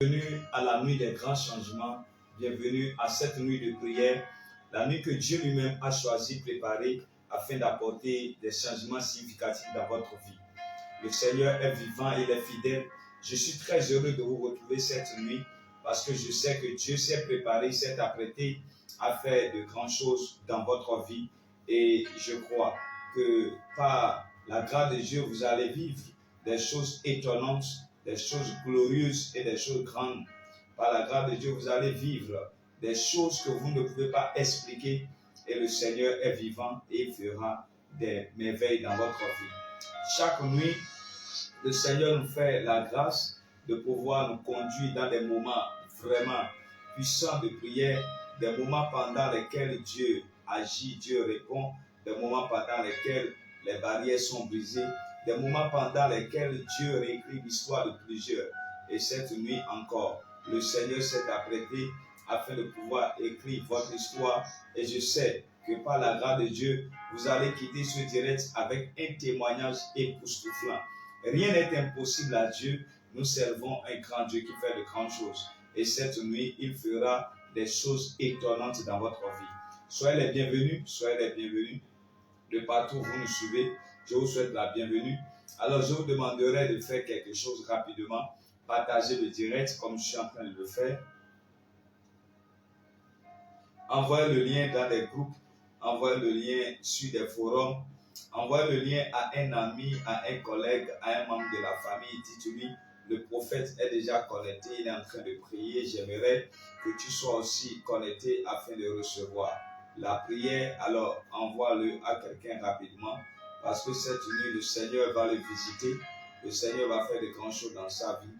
Bienvenue à la nuit des grands changements, bienvenue à cette nuit de prière, la nuit que Dieu lui-même a choisi, préparée afin d'apporter des changements significatifs dans votre vie. Le Seigneur est vivant et il est fidèle. Je suis très heureux de vous retrouver cette nuit parce que je sais que Dieu s'est préparé, s'est apprêté à faire de grandes choses dans votre vie et je crois que par la grâce de Dieu, vous allez vivre des choses étonnantes, des choses glorieuses et des choses grandes. Par la grâce de Dieu, vous allez vivre des choses que vous ne pouvez pas expliquer et le Seigneur est vivant et il fera des merveilles dans votre vie. Chaque nuit, le Seigneur nous fait la grâce de pouvoir nous conduire dans des moments vraiment puissants de prière, des moments pendant lesquels Dieu agit, Dieu répond, des moments pendant lesquels les barrières sont brisées, des moments pendant lesquels Dieu réécrit l'histoire de plusieurs. Et cette nuit encore, le Seigneur s'est apprêté afin de pouvoir écrire votre histoire. Et je sais que par la grâce de Dieu, vous allez quitter ce direct avec un témoignage époustouflant. Rien n'est impossible à Dieu. Nous servons un grand Dieu qui fait de grandes choses. Et cette nuit, il fera des choses étonnantes dans votre vie. Soyez les bienvenus, soyez les bienvenus. De partout où vous nous suivez, je vous souhaite la bienvenue. Alors, je vous demanderai de faire quelque chose rapidement. Partagez le direct comme je suis en train de le faire. Envoyez le lien dans des groupes. Envoyez le lien sur des forums. Envoyez le lien à un ami, à un collègue, à un membre de la famille. Dites-lui, le prophète est déjà connecté, il est en train de prier. J'aimerais que tu sois aussi connecté afin de recevoir la prière. Alors, envoie-le à quelqu'un rapidement parce que cette nuit, le Seigneur va le visiter. Le Seigneur va faire de grandes choses dans sa vie.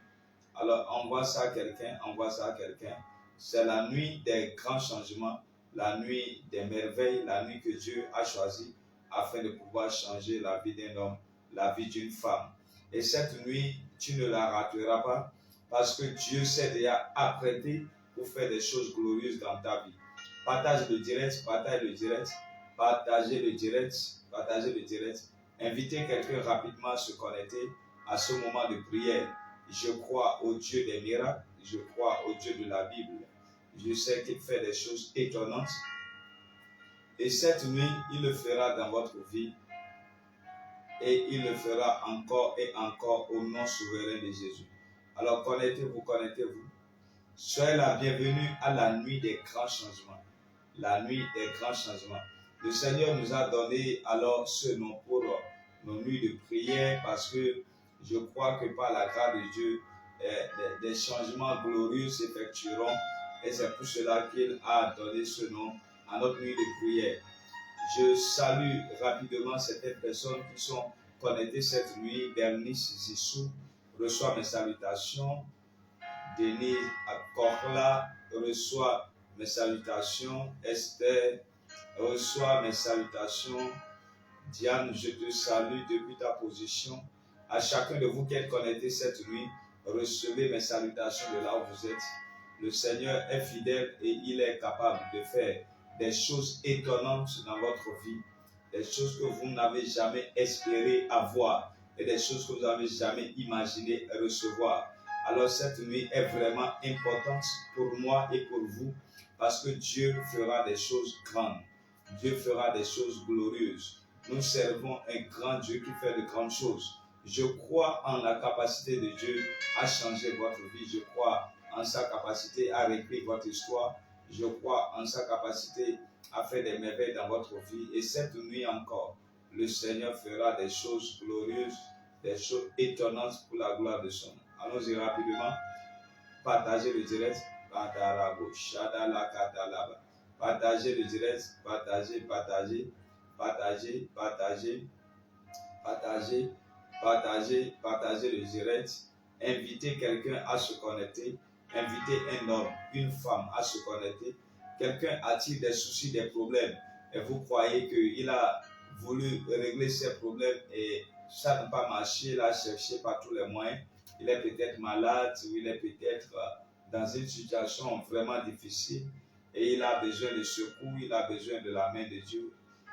Alors, envoie ça à quelqu'un, envoie ça à quelqu'un. C'est la nuit des grands changements, la nuit des merveilles, la nuit que Dieu a choisie afin de pouvoir changer la vie d'un homme, la vie d'une femme. Et cette nuit, tu ne la rateras pas parce que Dieu s'est déjà apprêté pour faire des choses glorieuses dans ta vie. Partage le direct, partage le direct, partagez le direct, partagez le direct. Invitez quelqu'un rapidement à se connecter à ce moment de prière. Je crois au Dieu des miracles, je crois au Dieu de la Bible. Je sais qu'il fait des choses étonnantes. Et cette nuit, il le fera dans votre vie. Et il le fera encore et encore au nom souverain de Jésus. Alors connectez-vous, connectez-vous. Soyez la bienvenue à la nuit des grands changements. La nuit des grands changements. Le Seigneur nous a donné alors ce nom pour nos nuits de prière parce que je crois que par la grâce de Dieu, des changements glorieux s'effectueront et c'est pour cela qu'il a donné ce nom à notre nuit de prière. Je salue rapidement certaines personnes qui sont connectées cette nuit. Bernice Zissou reçoit mes salutations. Denise Korla reçoit mes salutations. Esther reçoit mes salutations. Diane, je te salue depuis ta position. À chacun de vous qui êtes connectés cette nuit, recevez mes salutations de là où vous êtes. Le Seigneur est fidèle et il est capable de faire des choses étonnantes dans votre vie, des choses que vous n'avez jamais espéré avoir et des choses que vous n'avez jamais imaginé recevoir. Alors cette nuit est vraiment importante pour moi et pour vous parce que Dieu fera des choses grandes. Dieu fera des choses glorieuses. Nous servons un grand Dieu qui fait de grandes choses. Je crois en la capacité de Dieu à changer votre vie. Je crois en sa capacité à réécrire votre histoire. Je crois en sa capacité à faire des merveilles dans votre vie. Et cette nuit encore, le Seigneur fera des choses glorieuses, des choses étonnantes pour la gloire de son nom. Allons-y rapidement. Partagez le direct. Partagez le direct. Partagez, partagez. Partagez, partagez. Partagez, partagez, partagez le direct. Invitez quelqu'un à se connecter. Invitez un homme, une femme à se connecter. Quelqu'un a-t-il des soucis, des problèmes et vous croyez qu'il a voulu régler ses problèmes et ça n'a pas marché, il a cherché par tous les moyens. Il est peut-être malade ou il est peut-être dans une situation vraiment difficile et il a besoin de secours, il a besoin de la main de Dieu.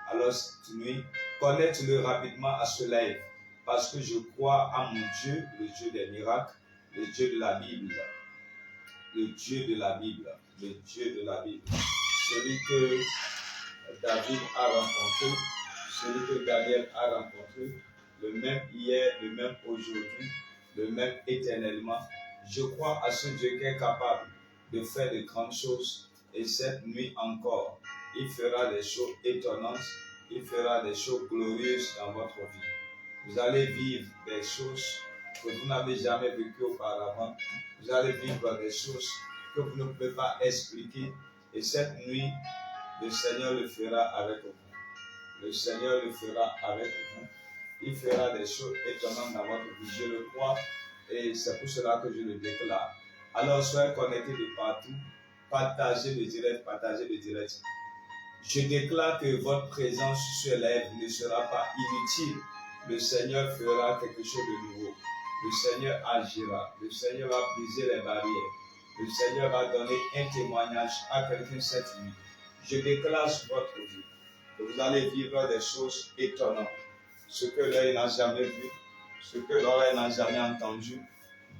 Alors cette nuit, connecte-le rapidement à ce live parce que je crois à mon Dieu, le Dieu des miracles, le Dieu de la Bible. le Dieu de la Bible. Le Dieu de la Bible. Celui que David a rencontré, celui que Daniel a rencontré, le même hier, le même aujourd'hui, le même éternellement. Je crois à ce Dieu qui est capable de faire de grandes choses. Et cette nuit encore, il fera des choses étonnantes, il fera des choses glorieuses dans votre vie. Vous allez vivre des choses que vous n'avez jamais vécues auparavant. Vous allez vivre des choses que vous ne pouvez pas expliquer. Et cette nuit, le Seigneur le fera avec vous. Le Seigneur le fera avec vous. Il fera des choses étonnantes dans votre vie. Je le crois et c'est pour cela que je le déclare. Alors soyez connectés de partout. Partagez le direct, partagez le direct. Je déclare que votre présence sur ces lèvres ne sera pas inutile. Le Seigneur fera quelque chose de nouveau. Le Seigneur agira. Le Seigneur va briser les barrières. Le Seigneur va donner un témoignage à quelqu'un cette nuit. Je déclare sur votre vie que vous allez vivre des choses étonnantes. Ce que l'œil n'a jamais vu, ce que l'oreille n'a jamais entendu,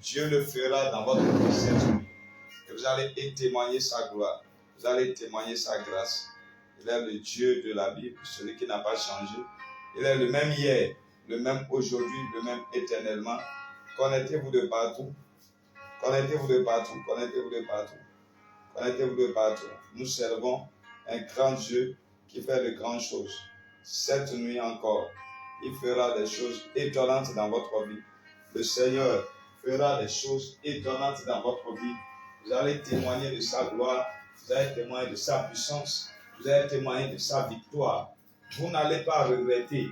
Dieu le fera dans votre vie cette nuit. Et vous allez témoigner sa gloire. Vous allez témoigner sa grâce. Il est le Dieu de la Bible, celui qui n'a pas changé. Il est le même hier, le même aujourd'hui, le même éternellement. Connectez-vous de partout. Connectez-vous de partout. Connectez-vous de partout. Connectez-vous de partout. Nous servons un grand Dieu qui fait de grandes choses. Cette nuit encore, il fera des choses étonnantes dans votre vie. Le Seigneur fera des choses étonnantes dans votre vie. Vous allez témoigner de sa gloire. Vous allez témoigner de sa puissance. Vous allez témoigner de sa victoire. Vous n'allez pas regretter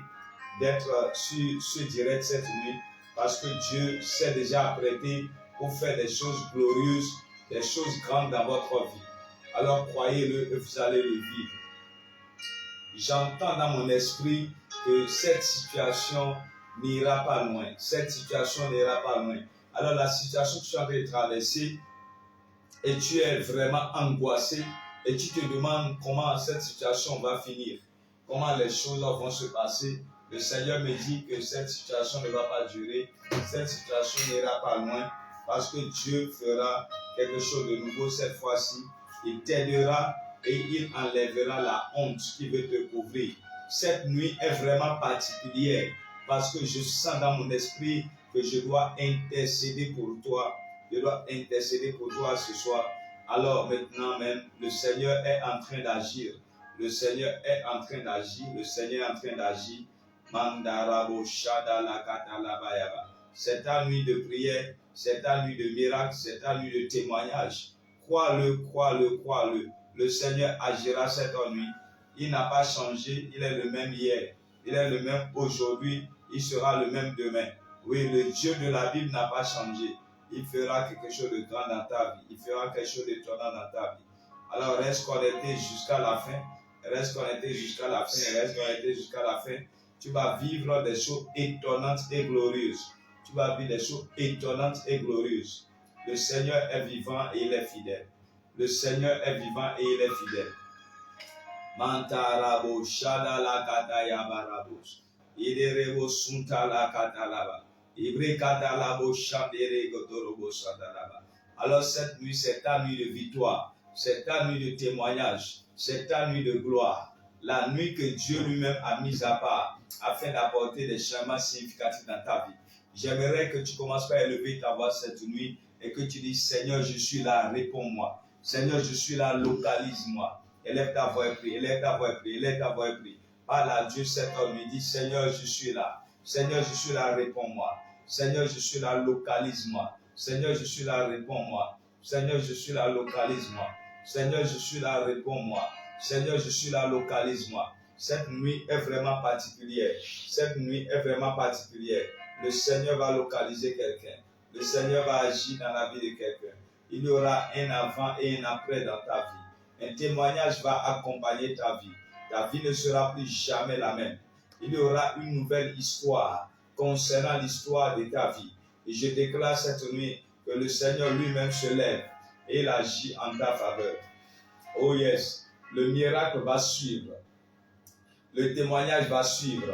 d'être sur ce direct cette nuit parce que Dieu s'est déjà apprêté pour faire des choses glorieuses, des choses grandes dans votre vie. Alors croyez-le et vous allez le vivre. J'entends dans mon esprit que cette situation n'ira pas loin. Cette situation n'ira pas loin. Alors la situation que tu es en train de traverser et tu es vraiment angoissé et tu te demandes comment cette situation va finir, comment les choses vont se passer. Le Seigneur me dit que cette situation ne va pas durer, cette situation n'ira pas loin parce que Dieu fera quelque chose de nouveau cette fois-ci. Il t'aidera et il enlèvera la honte qui veut te couvrir. Cette nuit est vraiment particulière parce que je sens dans mon esprit que je dois intercéder pour toi. Je dois intercéder pour toi ce soir. Alors maintenant même, le Seigneur est en train d'agir. Le Seigneur est en train d'agir. Le Seigneur est en train d'agir. Mandarabo Shadalakatalabayaba. C'est ta nuit de prière, c'est ta nuit de miracle, c'est ta nuit de témoignage. Crois-le, crois-le, crois-le. Le Seigneur agira cette nuit. Il n'a pas changé, il est le même hier, il est le même aujourd'hui, il sera le même demain. Oui, le Dieu de la Bible n'a pas changé. Il fera quelque chose de grand dans ta vie. Il fera quelque chose d'étonnant dans ta vie. Alors reste connecté jusqu'à la fin. Reste connecté jusqu'à la fin. Reste connecté jusqu'à la fin. Tu vas vivre des choses étonnantes et glorieuses. Tu vas vivre des choses étonnantes et glorieuses. Le Seigneur est vivant et il est fidèle. Le Seigneur est vivant et il est fidèle. Mantarabo shadala kataya barabos. Iderebo suntala katalaba. Alors cette nuit, c'est ta nuit de victoire, c'est ta nuit de témoignage, c'est ta nuit de gloire. La nuit que Dieu lui-même a mise à part afin d'apporter des changements significatifs dans ta vie. J'aimerais que tu commences par élever ta voix cette nuit et que tu dis, Seigneur, je suis là, réponds-moi. Seigneur, je suis là, localise-moi. Élève ta voix et prie, élève ta voix et prie, élève ta voix et prie. Parle à Dieu cette nuit, dis, Seigneur, je suis là. Seigneur, je suis là, réponds-moi. Seigneur, je suis là, localise-moi. Seigneur, je suis là, réponds-moi. Seigneur, je suis là, localise-moi. Seigneur, je suis là, réponds-moi. Seigneur, je suis là, localise-moi. Cette nuit est vraiment particulière. Cette nuit est vraiment particulière. Le Seigneur va localiser quelqu'un. Le Seigneur va agir dans la vie de quelqu'un. Il y aura un avant et un après dans ta vie. Un témoignage va accompagner ta vie. Ta vie ne sera plus jamais la même. Il y aura une nouvelle histoire concernant l'histoire de ta vie. Et je déclare cette nuit que le Seigneur lui-même se lève et il agit en ta faveur. Oh yes, le miracle va suivre. Le témoignage va suivre.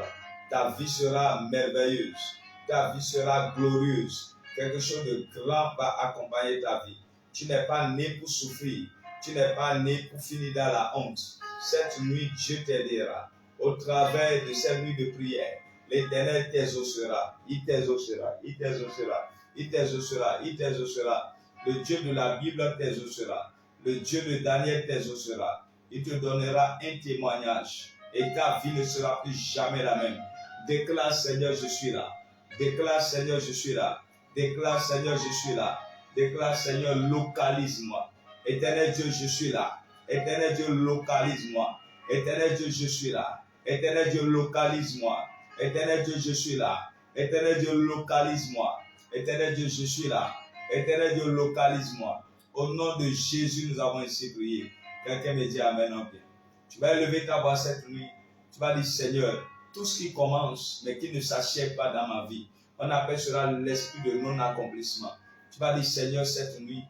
Ta vie sera merveilleuse. Ta vie sera glorieuse. Quelque chose de grand va accompagner ta vie. Tu n'es pas né pour souffrir. Tu n'es pas né pour finir dans la honte. Cette nuit, Dieu t'aidera. Au travers de cette nuit de prière, l'Éternel t'exaucera. Il t'exaucera. Il t'exaucera. Il t'exaucera. Il t'exaucera. Le Dieu de la Bible t'exaucera. Le Dieu de Daniel t'exaucera. Il te donnera un témoignage. Et ta vie ne sera plus jamais la même. Déclare, Seigneur, je suis là. Déclare, Seigneur, je suis là. Déclare, Seigneur, je suis là. Déclare, Seigneur, localise-moi. Éternel Dieu, je suis là. Éternel Dieu, localise-moi. Éternel Dieu, je suis là. Éternel Dieu, localise-moi. Éternel Dieu, je suis là. Éternel Dieu, localise-moi. Éternel Dieu, je suis là. Éternel Dieu, localise-moi. Au nom de Jésus, nous avons ainsi prié. Quelqu'un me dit Amen en bien. Tu vas élever ta voix cette nuit. Tu vas dire, Seigneur, tout ce qui commence, mais qui ne s'achève pas dans ma vie, on appelle cela l'esprit de non-accomplissement. Tu vas dire, Seigneur, cette nuit,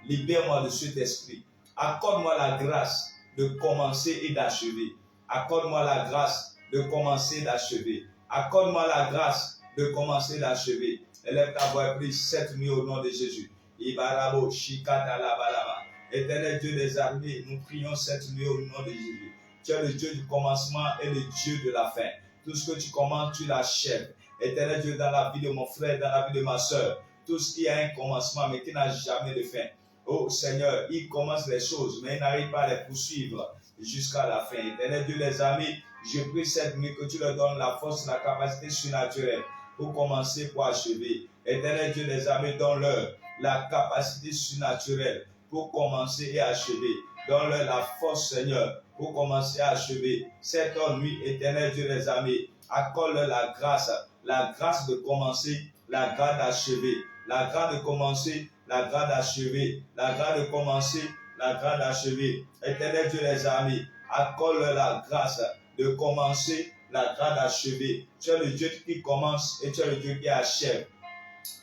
libère-moi de cet esprit. Accorde-moi la grâce de commencer et d'achever. Accorde-moi la grâce de commencer et d'achever. Accorde-moi la grâce de commencer et d'achever. Élève ta voix et prie cette nuit au nom de Jésus. Ibarabo, Shikata, Labalaba. Éternel Dieu des armées, nous prions cette nuit au nom de Jésus. Tu es le Dieu du commencement et le Dieu de la fin. Tout ce que tu commences, tu l'achèves. Éternel Dieu, dans la vie de mon frère, dans la vie de ma soeur, tout ce qui a un commencement mais qui n'a jamais de fin. Oh Seigneur, il commence les choses, mais il n'arrive pas à les poursuivre jusqu'à la fin. Éternel Dieu, les amis, je prie cette nuit que tu leur donnes la force, la capacité surnaturelle pour commencer, pour achever. Éternel Dieu, les amis, donne-leur la capacité surnaturelle pour commencer et achever. Donne-leur la force, Seigneur, pour commencer à achever. Cette nuit, éternel Dieu, les amis, accorde-leur la grâce de commencer, la grâce d'achever, la grâce de commencer, la grâce d'achever, la grâce de commencer, la grâce d'achever. Éternel Dieu, les amis, accorde-leur la grâce de commencer, la grâce d'achever. Tu es le Dieu qui commence et tu es le Dieu qui achève.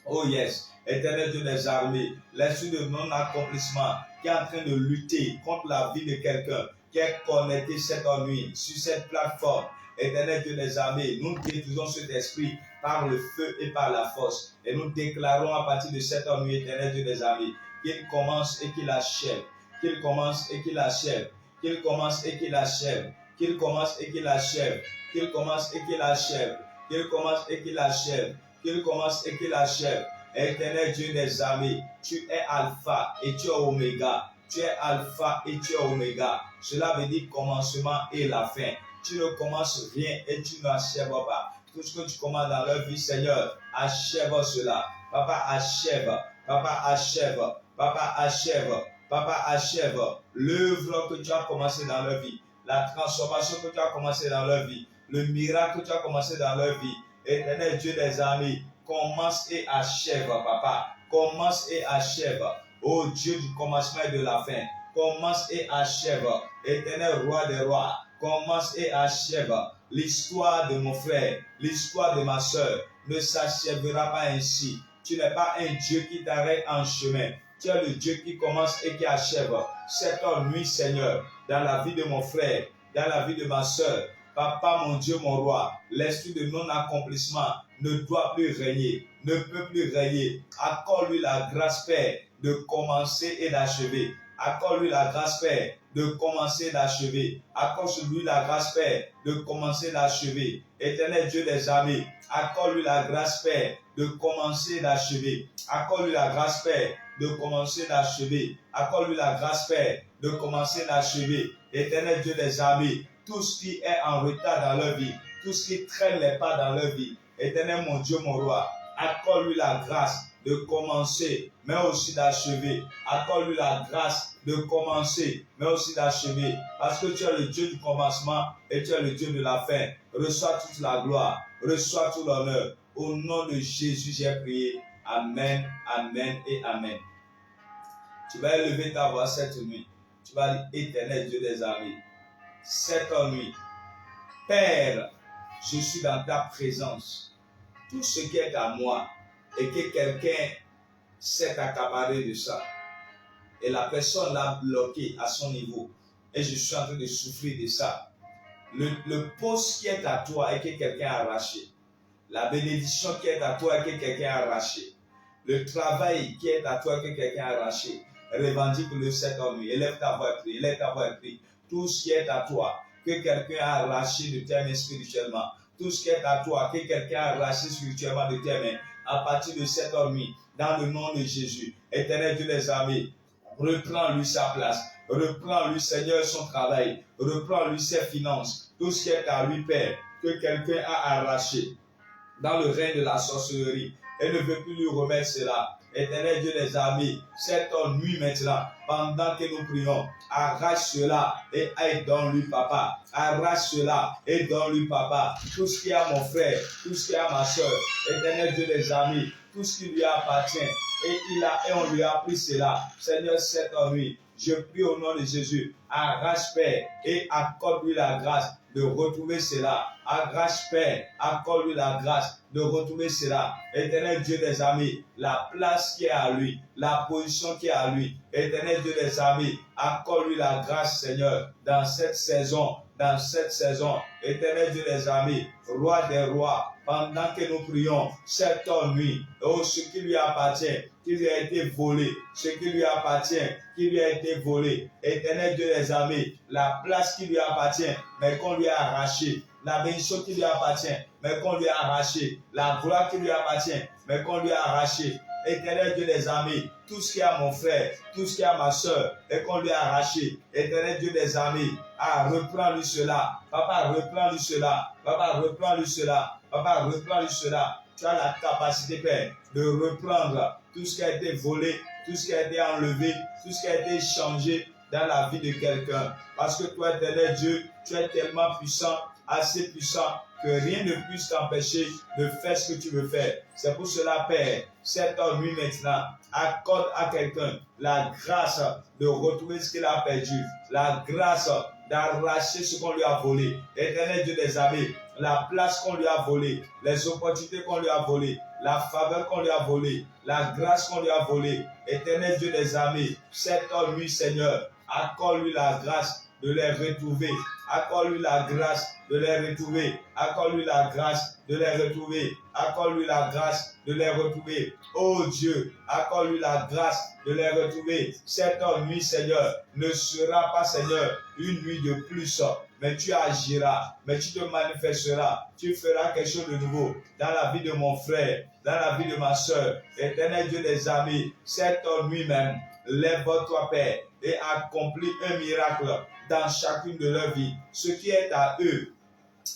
Oh yes, éternel Dieu des armées, l'esprit de non-accomplissement qui est en train de lutter contre la vie de quelqu'un qui est connecté cette nuit sur cette plateforme. Éternel Dieu des armées, nous détruisons cet esprit par le feu et par la force. Et nous déclarons à partir de cette nuit, éternel Dieu des armées, qu'il commence et qu'il achève. Qu'il commence et qu'il achève. Qu'il commence et qu'il achève. Qu'il commence et qu'il achève. Qu'il commence et qu'il achève. Qu'il commence et qu'il achève. Qu'il commence et qu'il achève. Éternel Dieu des armées, tu es Alpha et tu es Oméga. Tu es Alpha et tu es Oméga. Cela veut dire commencement et la fin. Tu ne commences rien et tu n'achèves pas. Tout ce que tu commences dans leur vie, Seigneur, achève cela. Papa, achève. Papa, achève. Papa, achève. Papa, achève l'œuvre que tu as commencé dans leur vie. La transformation que tu as commencé dans leur vie. Le miracle que tu as commencé dans leur vie. Éternel Dieu des armées, commence et achève, papa. Commence et achève. Ô Dieu du commencement et de la fin. Commence et achève. Éternel roi des rois. Commence et achève. L'histoire de mon frère, l'histoire de ma soeur ne s'achèvera pas ainsi. Tu n'es pas un Dieu qui t'arrête en chemin. Tu es le Dieu qui commence et qui achève. Cette nuit, Seigneur, dans la vie de mon frère, dans la vie de ma soeur, Papa, mon Dieu, mon roi, l'esprit de non-accomplissement ne doit plus régner, ne peut plus régner. Accorde-lui la grâce, Père, de commencer et d'achever. Accorde-lui la grâce, Père, de commencer et d'achever. Accorde-lui la grâce, Père, de commencer et d'achever. Éternel Dieu des armées, accorde-lui la grâce, Père, de commencer et d'achever. Accorde-lui la grâce, Père, de commencer et d'achever. Accorde-lui la grâce, Père, de commencer et d'achever. Éternel Dieu des armées, tout ce qui est en retard dans leur vie, tout ce qui traîne les pas dans leur vie, éternel mon Dieu, mon roi, accorde-lui la grâce de commencer, mais aussi d'achever. Accorde-lui la grâce de commencer, mais aussi d'achever. Parce que tu es le Dieu du commencement et tu es le Dieu de la fin. Reçois toute la gloire, reçois tout l'honneur. Au nom de Jésus, j'ai prié. Amen, amen et amen. Tu vas élever ta voix cette nuit. Tu vas dire, éternel Dieu des armées, cette nuit, Père, je suis dans ta présence. Tout ce qui est à moi et que quelqu'un s'est accaparé de ça et la personne l'a bloqué à son niveau et je suis en train de souffrir de ça. Le poste qui est à toi et que quelqu'un a arraché. La bénédiction qui est à toi et que quelqu'un a arraché. Le travail qui est à toi et que quelqu'un a arraché. revendique-le cette nuit. Élève ta voix et prie, élève ta voix et prie. Tout ce qui est à toi, que quelqu'un a arraché de tes mains spirituellement, tout ce qui est à toi, que quelqu'un a arraché spirituellement de tes mains, à partir de cette nuit, dans le nom de Jésus, Éternel Dieu des armées, reprends-lui sa place, reprends-lui, Seigneur, son travail, reprends-lui ses finances, tout ce qui est à lui, Père, que quelqu'un a arraché dans le règne de la sorcellerie et ne veut plus lui remettre cela. Éternel Dieu des armées, cette nuit maintenant, pendant que nous prions, arrache cela et donne-lui, Papa. Arrache cela et donne-lui, Papa. Tout ce qui est à mon frère, tout ce qui est à ma soeur, Éternel Dieu des armées, tout ce qui lui appartient, et on lui a pris cela. Seigneur, cette nuit, je prie au nom de Jésus, arrache, Père, et accorde-lui la grâce de retrouver cela. Arrache, Père, accorde-lui la grâce de retrouver cela. Éternel Dieu des armées, la place qui est à lui, la position qui est à lui. Éternel Dieu des armées, accorde-lui la grâce, Seigneur, dans cette saison. Éternel Dieu des armées, roi des rois, pendant que nous prions cette nuit, oh, ce qui lui appartient, qui lui a été volé, ce qui lui appartient, qui lui a été volé. Éternel Dieu des armées, la place qui lui appartient, mais qu'on lui a arraché, la bénédiction qui lui appartient, mais qu'on lui a arraché, la gloire qui lui appartient, mais qu'on lui a arraché. Éternel Dieu des armées, tout ce qui est à mon frère, tout ce qui est à ma soeur, et qu'on lui a arraché. Éternel Dieu des armées, reprends-lui cela. Papa, reprends-lui cela. Papa, reprends-lui cela. Papa, reprends-lui cela. Tu as la capacité, Père, de reprendre tout ce qui a été volé, tout ce qui a été enlevé, tout ce qui a été échangé dans la vie de quelqu'un. Parce que toi, Éternel Dieu, tu es tellement puissant, assez puissant, que rien ne puisse t'empêcher de faire ce que tu veux faire. C'est pour cela, Père, cette nuit maintenant, accorde à quelqu'un la grâce de retrouver ce qu'il a perdu, la grâce d'arracher ce qu'on lui a volé. Éternel Dieu des armées, la place qu'on lui a volée, les opportunités qu'on lui a volées, la faveur qu'on lui a volée, la grâce qu'on lui a volée. Éternel Dieu des armées, cette nuit, Seigneur, accorde-lui la grâce de les retrouver. Accorde-lui la grâce de les retrouver. Accorde-lui la grâce de les retrouver. Accorde-lui la grâce de les retrouver. Oh Dieu, accorde-lui la grâce de les retrouver. Cette nuit, Seigneur, ne sera pas, Seigneur, une nuit de plus, mais tu agiras, mais tu te manifesteras. Tu feras quelque chose de nouveau dans la vie de mon frère, dans la vie de ma soeur. Éternel Dieu des armées, cette nuit même, lève-toi, Père, et accomplis un miracle dans chacune de leurs vies. Ce qui est à eux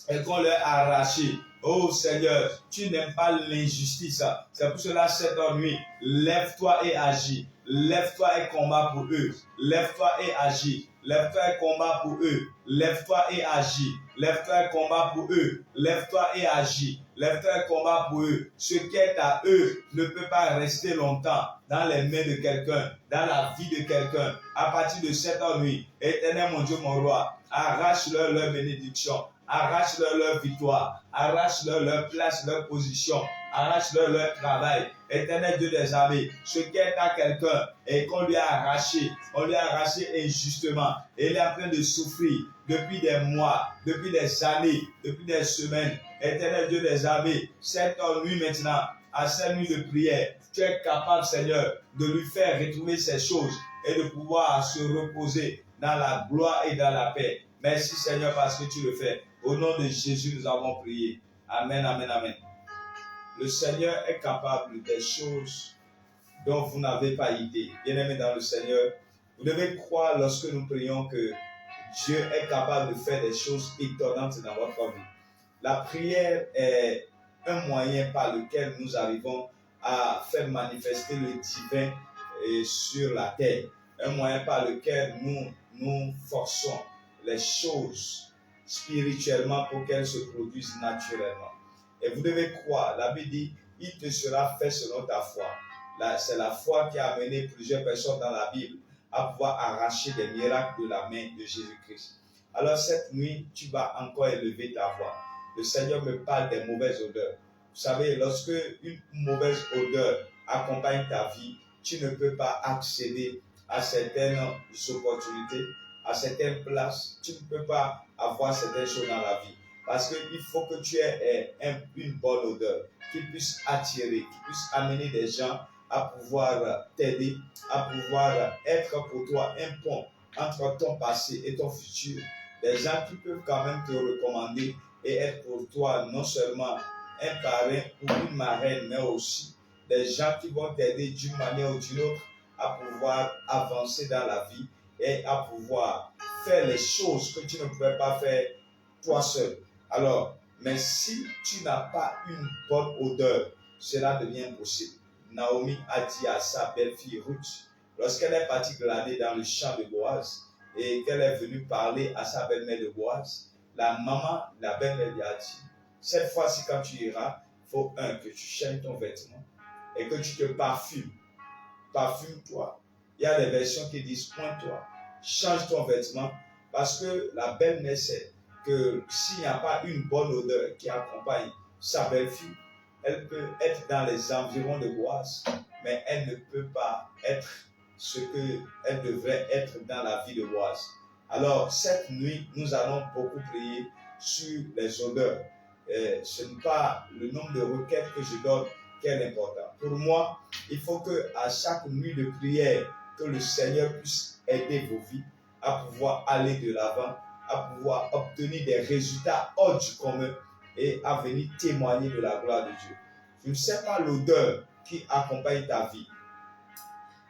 et qu'on leur a arraché. Oh Seigneur, tu n'aimes pas l'injustice. C'est pour cela cette nuit, lève-toi et agis. Lève-toi et combat pour eux. Lève-toi et agis. Lève-toi et combat pour eux. Lève-toi et agis. Lève-toi et combat pour eux. Lève-toi et agis. Lève-toi et combat pour eux. Ce qui est à eux ne peut pas rester longtemps dans les mains de quelqu'un, dans la vie de quelqu'un. À partir de cette nuit, Éternel mon Dieu, mon roi, arrache-leur leur bénédiction. Arrache-leur leur victoire, arrache-leur leur place, leur position, arrache-leur leur travail. Éternel Dieu des armées, ce qui est à quelqu'un et qu'on lui a arraché, on lui a arraché injustement. Et il est en train de souffrir depuis des mois, depuis des années, depuis des semaines. Éternel Dieu des armées, cette nuit maintenant, à cette nuit de prière, tu es capable, Seigneur, de lui faire retrouver ces choses et de pouvoir se reposer dans la gloire et dans la paix. Merci Seigneur parce que tu le fais. Au nom de Jésus, nous avons prié. Amen, amen, amen. Le Seigneur est capable des choses dont vous n'avez pas idée. Bien-aimés dans le Seigneur, vous devez croire lorsque nous prions que Dieu est capable de faire des choses étonnantes dans votre vie. La prière est un moyen par lequel nous arrivons à faire manifester le divin sur la terre. Un moyen par lequel nous forçons les choses spirituellement pour qu'elles se produisent naturellement. Et vous devez croire, la Bible dit, il te sera fait selon ta foi. C'est la foi qui a amené plusieurs personnes dans la Bible à pouvoir arracher des miracles de la main de Jésus-Christ. Alors cette nuit, tu vas encore élever ta voix. Le Seigneur me parle des mauvaises odeurs. Vous savez, lorsque une mauvaise odeur accompagne ta vie, tu ne peux pas accéder à certaines opportunités, à certaines places. Tu ne peux pas avoir certaines choses dans la vie. Parce qu'il faut que tu aies une bonne odeur qui puisse attirer, qui puisse amener des gens à pouvoir t'aider, à pouvoir être pour toi un pont entre ton passé et ton futur. Des gens qui peuvent quand même te recommander et être pour toi non seulement un parrain ou une marraine, mais aussi des gens qui vont t'aider d'une manière ou d'une autre à pouvoir avancer dans la vie et à pouvoir faire les choses que tu ne pouvais pas faire toi seul. Alors, mais si tu n'as pas une bonne odeur, cela devient impossible. Naomi a dit à sa belle-fille Ruth, lorsqu'elle est partie glaner dans le champ de Boaz et qu'elle est venue parler à sa belle-mère de Boaz, la maman, la belle-mère lui a dit, cette fois-ci quand tu iras, il faut que tu changes ton vêtement et que tu te parfumes. Parfume-toi. Il y a des versions qui disent point-toi. Change ton vêtement parce que la belle-mère sait que s'il n'y a pas une bonne odeur qui accompagne sa belle-fille, elle peut être dans les environs de Boaz, mais elle ne peut pas être ce qu'elle devrait être dans la vie de Boaz. Alors, cette nuit, nous allons beaucoup prier sur les odeurs. Ce n'est pas le nombre de requêtes que je donne qui est important. Pour moi, il faut que à chaque nuit de prière, que le Seigneur puisse aider vos vies à pouvoir aller de l'avant, à pouvoir obtenir des résultats hors du commun et à venir témoigner de la gloire de Dieu. Je ne sais pas l'odeur qui accompagne ta vie.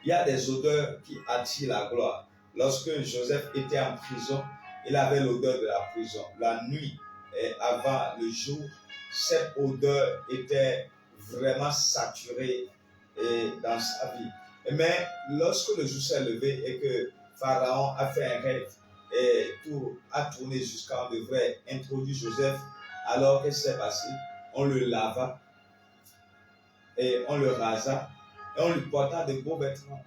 Il y a des odeurs qui attirent la gloire. Lorsque Joseph était en prison, il avait l'odeur de la prison. La nuit et avant le jour, cette odeur était vraiment saturée dans sa vie. Mais lorsque le jour s'est levé et que Pharaon a fait un rêve et tout a tourné jusqu'à on devrait introduire Joseph, alors qu'est-ce qui s'est passé? On le lava et on le rasa et on lui porta de beaux vêtements.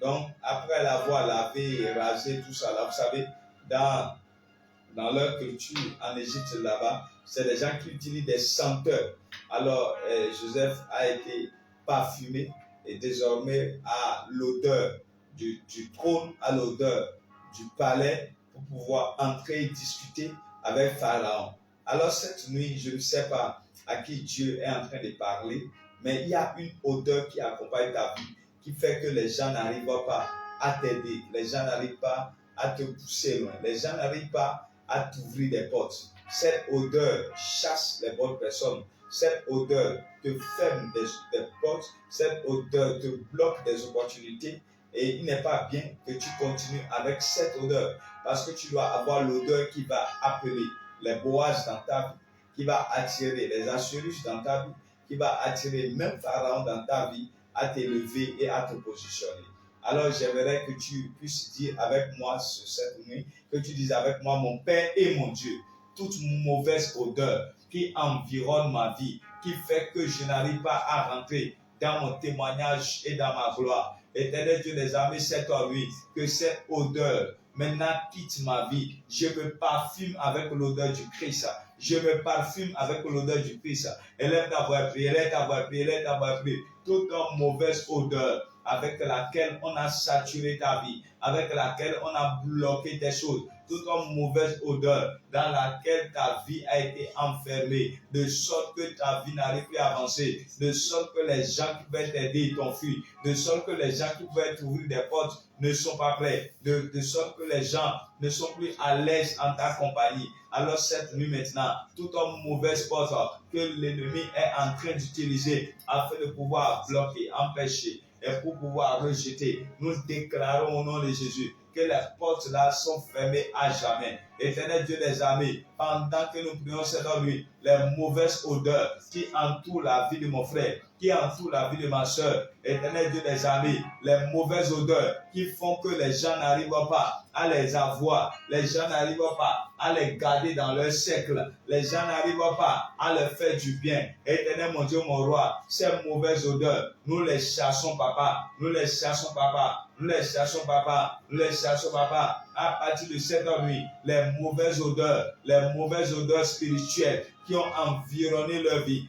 Donc, après l'avoir lavé et rasé, tout ça, là, vous savez, dans leur culture en Égypte là-bas, c'est des gens qui utilisent des senteurs. Alors, Joseph a été parfumé et désormais à l'odeur du trône, à l'odeur du palais pour pouvoir entrer et discuter avec Pharaon. Alors, cette nuit, je ne sais pas à qui Dieu est en train de parler, mais il y a une odeur qui accompagne ta vie, qui fait que les gens n'arrivent pas à t'aider, les gens n'arrivent pas à te pousser loin, les gens n'arrivent pas à t'ouvrir des portes. Cette odeur chasse les bonnes personnes, cette odeur te ferme des portes, cette odeur te bloque des opportunités et il n'est pas bien que tu continues avec cette odeur parce que tu dois avoir l'odeur qui va appeler les Boaz dans ta vie, qui va attirer les Assyrus dans ta vie, qui va attirer même Pharaon dans ta vie à t'élever et à te positionner. Alors j'aimerais que tu puisses dire avec moi cette nuit, que tu dises avec moi, mon Père et mon Dieu, toute mauvaise odeur qui environne ma vie, qui fait que je n'arrive pas à rentrer dans mon témoignage et dans ma gloire. Éternel Dieu des armées, cette nuit, que cette odeur maintenant quitte ma vie. Je me parfume avec l'odeur du Christ. Je me parfume avec l'odeur du Christ. Élève ta voix, prie, élève ta voix, prie, élève ta voix, prie. Toute mauvaise odeur avec laquelle on a saturé ta vie, avec laquelle on a bloqué tes choses, toute mauvaise odeur dans laquelle ta vie a été enfermée, de sorte que ta vie n'arrive plus à avancer, de sorte que les gens qui veulent t'aider t'ont fui, de sorte que les gens qui veulent t'ouvrir des portes ne sont pas prêts, de sorte que les gens ne sont plus à l'aise en ta compagnie. Alors cette nuit maintenant, toute mauvaise porte que l'ennemi est en train d'utiliser afin de pouvoir bloquer, empêcher, et pour pouvoir rejeter, nous déclarons au nom de Jésus que les portes là sont fermées à jamais. Éternel Dieu des armées, pendant que nous prions cette nuit, les mauvaises odeurs qui entourent la vie de mon frère, qui entourent la vie de ma soeur, Éternel Dieu des armées, les mauvaises odeurs qui font que les gens n'arrivent pas à les avoir, les gens n'arrivent pas à les garder dans leur cercle, les gens n'arrivent pas à leur faire du bien. Éternel mon Dieu, mon roi, ces mauvaises odeurs, nous les chassons, papa, nous les chassons, papa, nous les chassons, papa, nous les chassons, papa. À partir de cette nuit, les mauvaises odeurs spirituelles qui ont environné leur vie,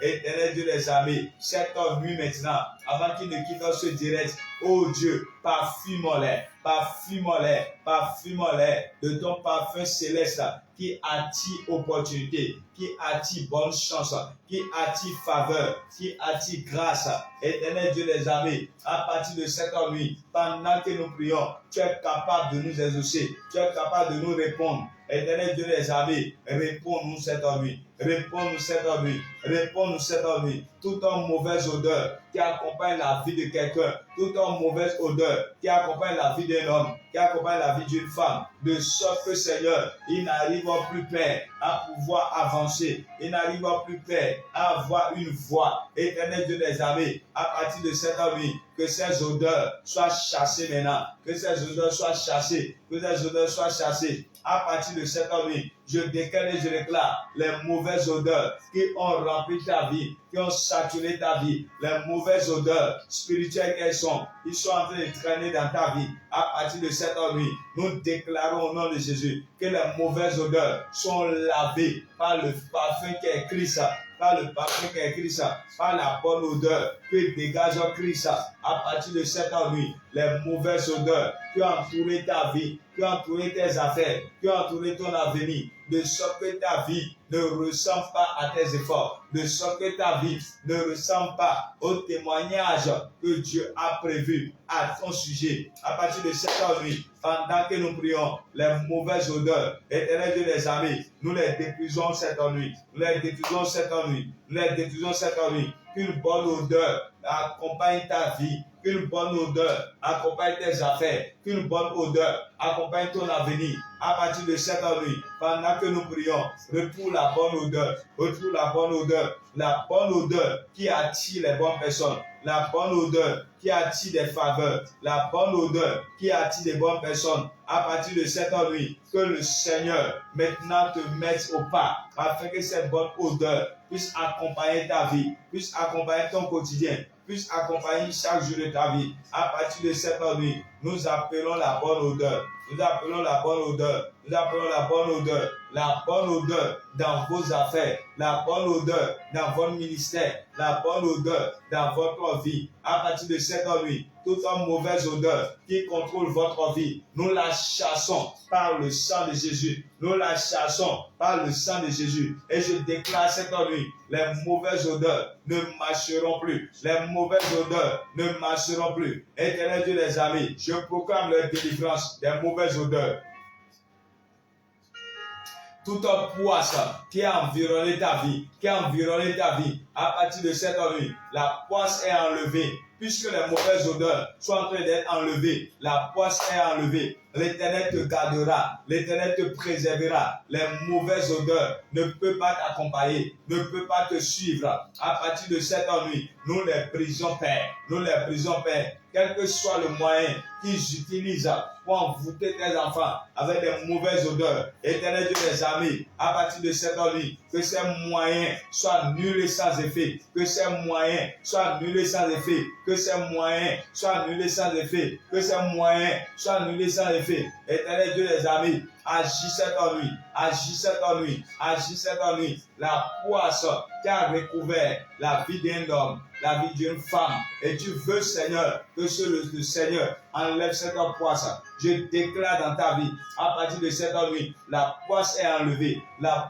Éternel Dieu des armées, cette nuit maintenant, avant qu'ils ne quittent ce direct, oh Dieu, parfume-les de ton parfum céleste qui attire opportunité, qui attire bonne chance, qui attire faveur, qui attire grâce. Éternel Dieu des armées, à partir de cette nuit, pendant que nous prions, tu es capable de nous exaucer, tu es capable de nous répondre. Éternel Dieu des armées, réponds-nous cette nuit. Toute mauvaise odeur qui accompagne la vie de quelqu'un, toute mauvaise odeur qui accompagne la vie d'un homme, qui accompagne la vie d'une femme, de sorte que Seigneur, il n'arrive plus, Père, à pouvoir avancer, il n'arrive plus, Père, à avoir une voix. Éternel Dieu des armées, à partir de cette nuit, que ces odeurs soient chassées maintenant, que ces odeurs soient chassées. À partir de cette nuit, je déclare et je déclare les mauvaises odeurs qui ont rempli ta vie, qui ont saturé ta vie, les mauvaises odeurs spirituelles qu'elles sont, ils sont en train de traîner dans ta vie. À partir de cette nuit, nous déclarons au nom de Jésus que les mauvaises odeurs sont lavées par le parfum qui est Christ, par la bonne odeur que dégage Christ. À partir de cette nuit, les mauvaises odeurs qui ont entouré ta vie, qui ont entouré tes affaires, qui ont entouré ton avenir, de sorte que ta vie ne ressemble pas à tes efforts, de sorte que ta vie ne ressemble pas au témoignage que Dieu a prévu à ton sujet. À partir de cette nuit, pendant que nous prions, les mauvaises odeurs, Éternel Dieu des armées, nous les détruisons cette nuit. Qu'une bonne odeur accompagne ta vie, qu'une bonne odeur accompagne tes affaires, qu'une bonne odeur accompagne ton avenir. À partir de cette nuit, pendant que nous prions, retrouve la bonne odeur qui attire les bonnes personnes, la bonne odeur qui attire des faveurs, la bonne odeur qui attire des bonnes personnes. À partir de cette nuit, que le Seigneur maintenant te mette au pas, afin que cette bonne odeur puisse accompagner ta vie, puisse accompagner ton quotidien, puisse accompagner chaque jour de ta vie. À partir de cette nuit, nous appelons la bonne odeur. La bonne odeur dans vos affaires, la bonne odeur dans votre ministère, la bonne odeur dans votre vie. À partir de cette nuit, toute mauvaise odeur qui contrôle votre vie, nous la chassons par le sang de Jésus. Et je déclare cette nuit, les mauvaises odeurs ne marcheront plus. Éternel Dieu des armées, je proclame leur délivrance des mauvaises odeurs. Toute poisse qui a environné ta vie, à partir de cette nuit, la poisse est enlevée. Puisque les mauvaises odeurs sont en train d'être enlevées, la poisse est enlevée. L'Éternel te gardera, l'Éternel te préservera. Les mauvaises odeurs ne peuvent pas t'accompagner, ne peuvent pas te suivre. À partir de cette nuit, nous les brisons, Père. Quel que soit le moyen qu'ils utilisent pour envoûter tes enfants avec des mauvaises odeurs, Éternel Dieu des armées, à partir de cette nuit, que ces moyens soient nuls et sans effet, Éternel Dieu des armées, agis cette nuit. La poisse qui a recouvert la vie d'un homme, la vie d'une femme, et tu veux, Seigneur, que le Seigneur enlève cette poisse. Je déclare dans ta vie, à partir de cette nuit, la poisse est enlevée, la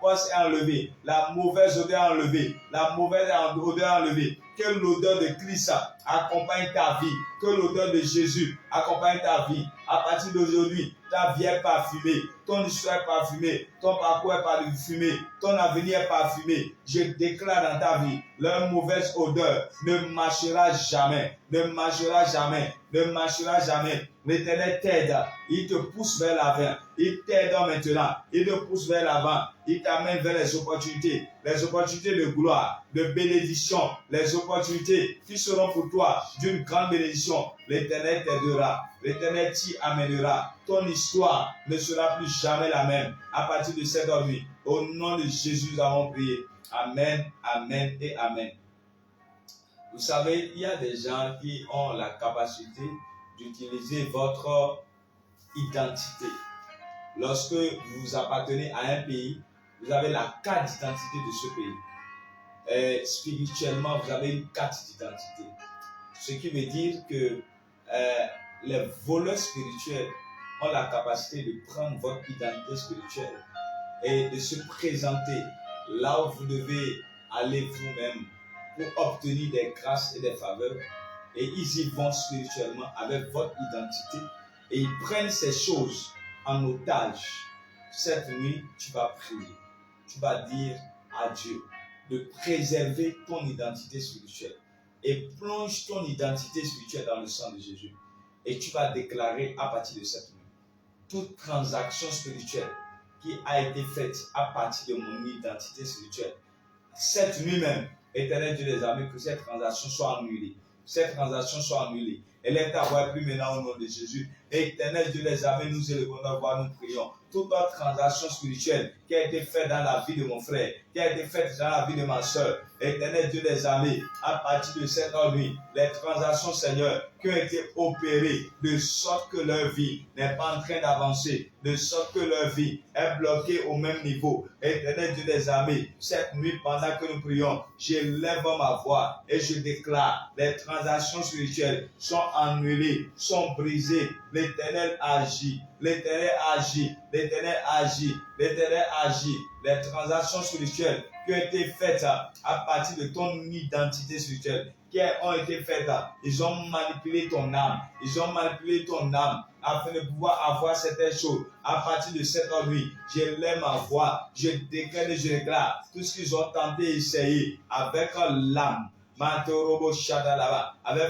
mauvaise odeur est enlevée, que l'odeur de Christ accompagne ta vie, que l'odeur de Jésus accompagne ta vie. À partir d'aujourd'hui, ta vie est parfumée, ton histoire est parfumée, ton parcours est parfumé, ton avenir est parfumé. Je déclare dans ta vie, leur mauvaise odeur ne marchera jamais. L'Éternel t'aide, il te pousse vers l'avant, il t'aide maintenant, il te pousse vers l'avant, il t'amène vers les opportunités de gloire, de bénédiction, les opportunités qui seront pour toi d'une grande bénédiction. L'Éternel t'aidera, l'Éternel t'y amènera. Ton histoire ne sera plus jamais la même. À partir de cette nuit, au nom de Jésus, nous avons prié. Amen, amen et amen. Vous savez, il y a des gens qui ont la capacité d'utiliser votre identité. Lorsque vous appartenez à un pays, vous avez la carte d'identité de ce pays. Spirituellement, vous avez une carte d'identité. Ce qui veut dire que les voleurs spirituels ont la capacité de prendre votre identité spirituelle et de se présenter là où vous devez aller vous-même pour obtenir des grâces et des faveurs. Et ils y vont spirituellement avec votre identité et ils prennent ces choses en otage. Cette nuit, tu vas prier. Tu vas dire à Dieu de préserver ton identité spirituelle et plonge ton identité spirituelle dans le sang de Jésus. Et tu vas déclarer à partir de cette nuit toute transaction spirituelle qui a été faite à partir de mon identité spirituelle. Cette nuit même, Éternel Dieu des armées, que cette transaction soit annulée. Cette transaction soit annulée. Elle est à voir plus maintenant au nom de Jésus. Éternel Dieu des armées, nous élevons la voix, nous prions. Toute notre transaction spirituelle qui a été faite dans la vie de mon frère, qui a été faite dans la vie de ma soeur, Éternel Dieu des armées, à partir de cette nuit, les transactions, Seigneur, qui ont été opérées de sorte que leur vie n'est pas en train d'avancer, de sorte que leur vie est bloquée au même niveau. Éternel Dieu des armées, cette nuit, pendant que nous prions, j'élève ma voix et je déclare les transactions spirituelles sont annulées, sont brisées. L'Éternel agit, l'Éternel agit, l'Éternel agit, l'Éternel agit. Les transactions spirituelles qui ont été faites à partir de ton identité spirituelle, qui ont été faites, ils ont manipulé ton âme, ils ont manipulé ton âme afin de pouvoir avoir certaines choses. À partir de cette nuit, j'élève ma voix, je déclare et je déclare tout ce qu'ils ont tenté et essayé avec l'âme. Avec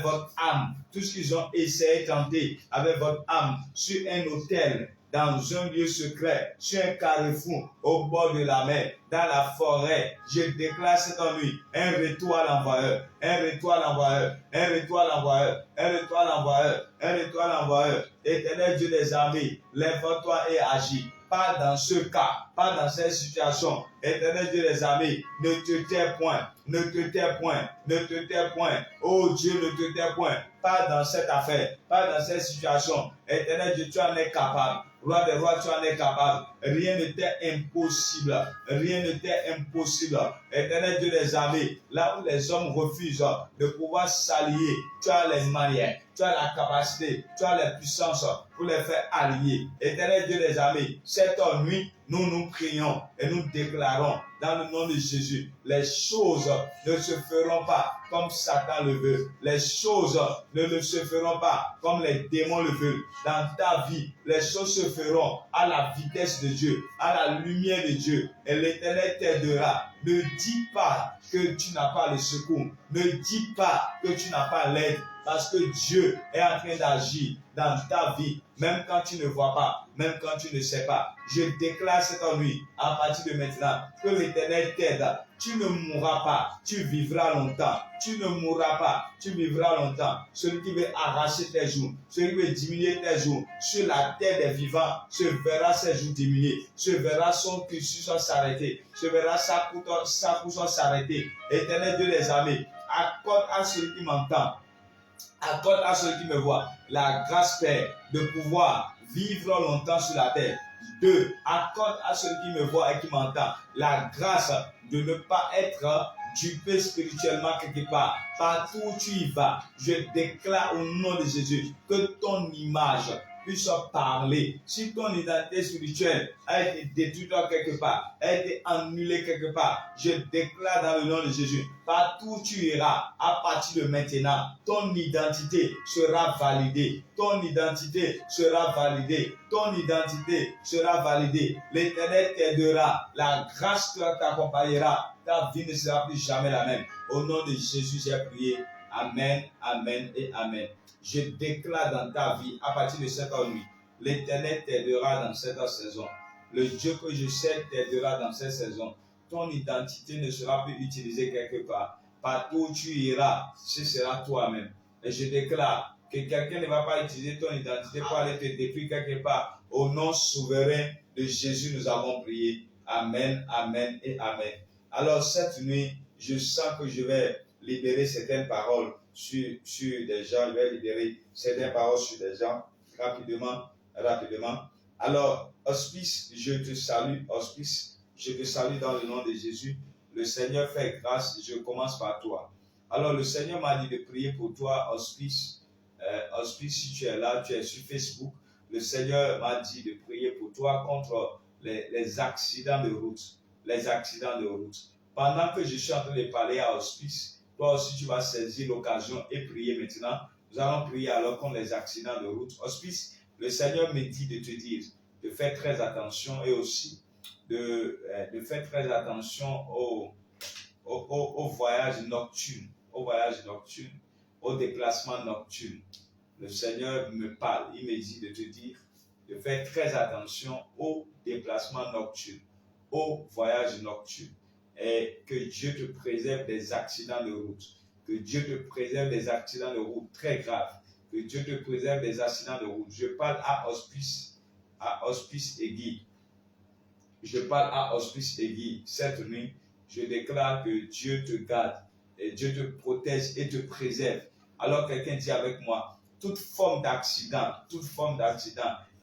votre âme, tout ce qu'ils ont essayé, tenté avec votre âme sur un autel, dans un lieu secret, sur un carrefour, au bord de la mer, dans la forêt, je déclare cette nuit un retour à l'envoyeur, un retour à l'envoyeur, un retour à l'envoyeur, un retour à l'envoyeur, un retour à l'envoyeur. Éternel Dieu des armées, lève-toi et agis. Pas dans ce cas, pas dans cette situation. Éternel Dieu des armées, ne te tais point, ne te tais point, ne te tais point. Oh Dieu, ne te tais point. Pas dans cette affaire, pas dans cette situation. Éternel Dieu, tu en es capable. Roi des rois, tu en es capable. Rien ne t'est impossible. Rien ne t'est impossible. Éternel Dieu des armées, là où les hommes refusent de pouvoir s'allier, tu as les manières, tu as la capacité, tu as les puissances pour les faire allier. Éternel Dieu des armées, cette nuit, nous prions et nous déclarons dans le nom de Jésus, les choses ne se feront pas comme Satan le veut. Les choses ne se feront pas comme les démons le veulent. Dans ta vie, les choses se feront à la vitesse de Dieu, à la lumière de Dieu. Et l'Éternel t'aidera. Ne dis pas que tu n'as pas le secours. Ne dis pas que tu n'as pas l'aide. Parce que Dieu est en train d'agir dans ta vie, même quand tu ne vois pas, même quand tu ne sais pas. Je déclare cette nuit, à partir de maintenant, que l'Éternel t'aide. Tu ne mourras pas, tu vivras longtemps. Tu ne mourras pas, tu vivras longtemps. Celui qui veut arracher tes jours, celui qui veut diminuer tes jours sur la terre des vivants, se verra ses jours diminuer, se verra son cursus s'arrêter, se verra sa course s'arrêter. Éternel Dieu des armées, accorde à celui qui m'entend, accorde à celui qui me voit la grâce, Père, de pouvoir vivre longtemps sur la terre. 2. Accorde à celui qui me voit et qui m'entend la grâce de ne pas être dupé spirituellement quelque part. Partout où tu y vas, je déclare au nom de Jésus que ton image puisse parler. Si ton identité spirituelle a été détruite quelque part, a été annulée quelque part, je déclare dans le nom de Jésus, partout où tu iras, à partir de maintenant, ton identité sera validée. Ton identité sera validée. Ton identité sera validée. L'Éternel t'aidera. La grâce t'accompagnera. Ta vie ne sera plus jamais la même. Au nom de Jésus, j'ai prié. Amen, amen et amen. Je déclare dans ta vie, à partir de cette nuit, l'Éternel t'aidera dans cette saison. Le Dieu que je sais t'aidera dans cette saison. Ton identité ne sera plus utilisée quelque part. Partout où tu iras, ce sera toi-même. Et je déclare que quelqu'un ne va pas utiliser ton identité pour aller te détruire quelque part. Au nom souverain de Jésus, nous avons prié. Amen, amen et amen. Alors cette nuit, je sens que je vais libérer certaines paroles sur des gens. Je vais libérer certaines paroles sur des gens rapidement. Alors, Hospice, je te salue. Hospice, je te salue dans le nom de Jésus. Le Seigneur fait grâce, je commence par toi. Alors le Seigneur m'a dit de prier pour toi, Hospice. Hospice, si tu es là, tu es sur Facebook. Le Seigneur m'a dit de prier pour toi contre les accidents de route. Les accidents de route. Pendant que je suis en train de parler à Hospice, toi aussi tu vas saisir l'occasion et prier maintenant. Nous allons prier alors contre les accidents de route. Hospice, le Seigneur me dit de te dire de faire très attention et aussi de faire très attention au voyage nocturne, au déplacement nocturne. Le Seigneur me parle, il me dit de te dire de faire très attention au déplacement nocturne, au voyage nocturne, et que Dieu te préserve des accidents de route, que Dieu te préserve des accidents de route très graves, que Dieu te préserve des accidents de route. Je parle à Hospice et Guy. Je parle à Hospice et Guy. Cette nuit, je déclare que Dieu te garde, et Dieu te protège et te préserve. Alors quelqu'un dit avec moi, toute forme d'accident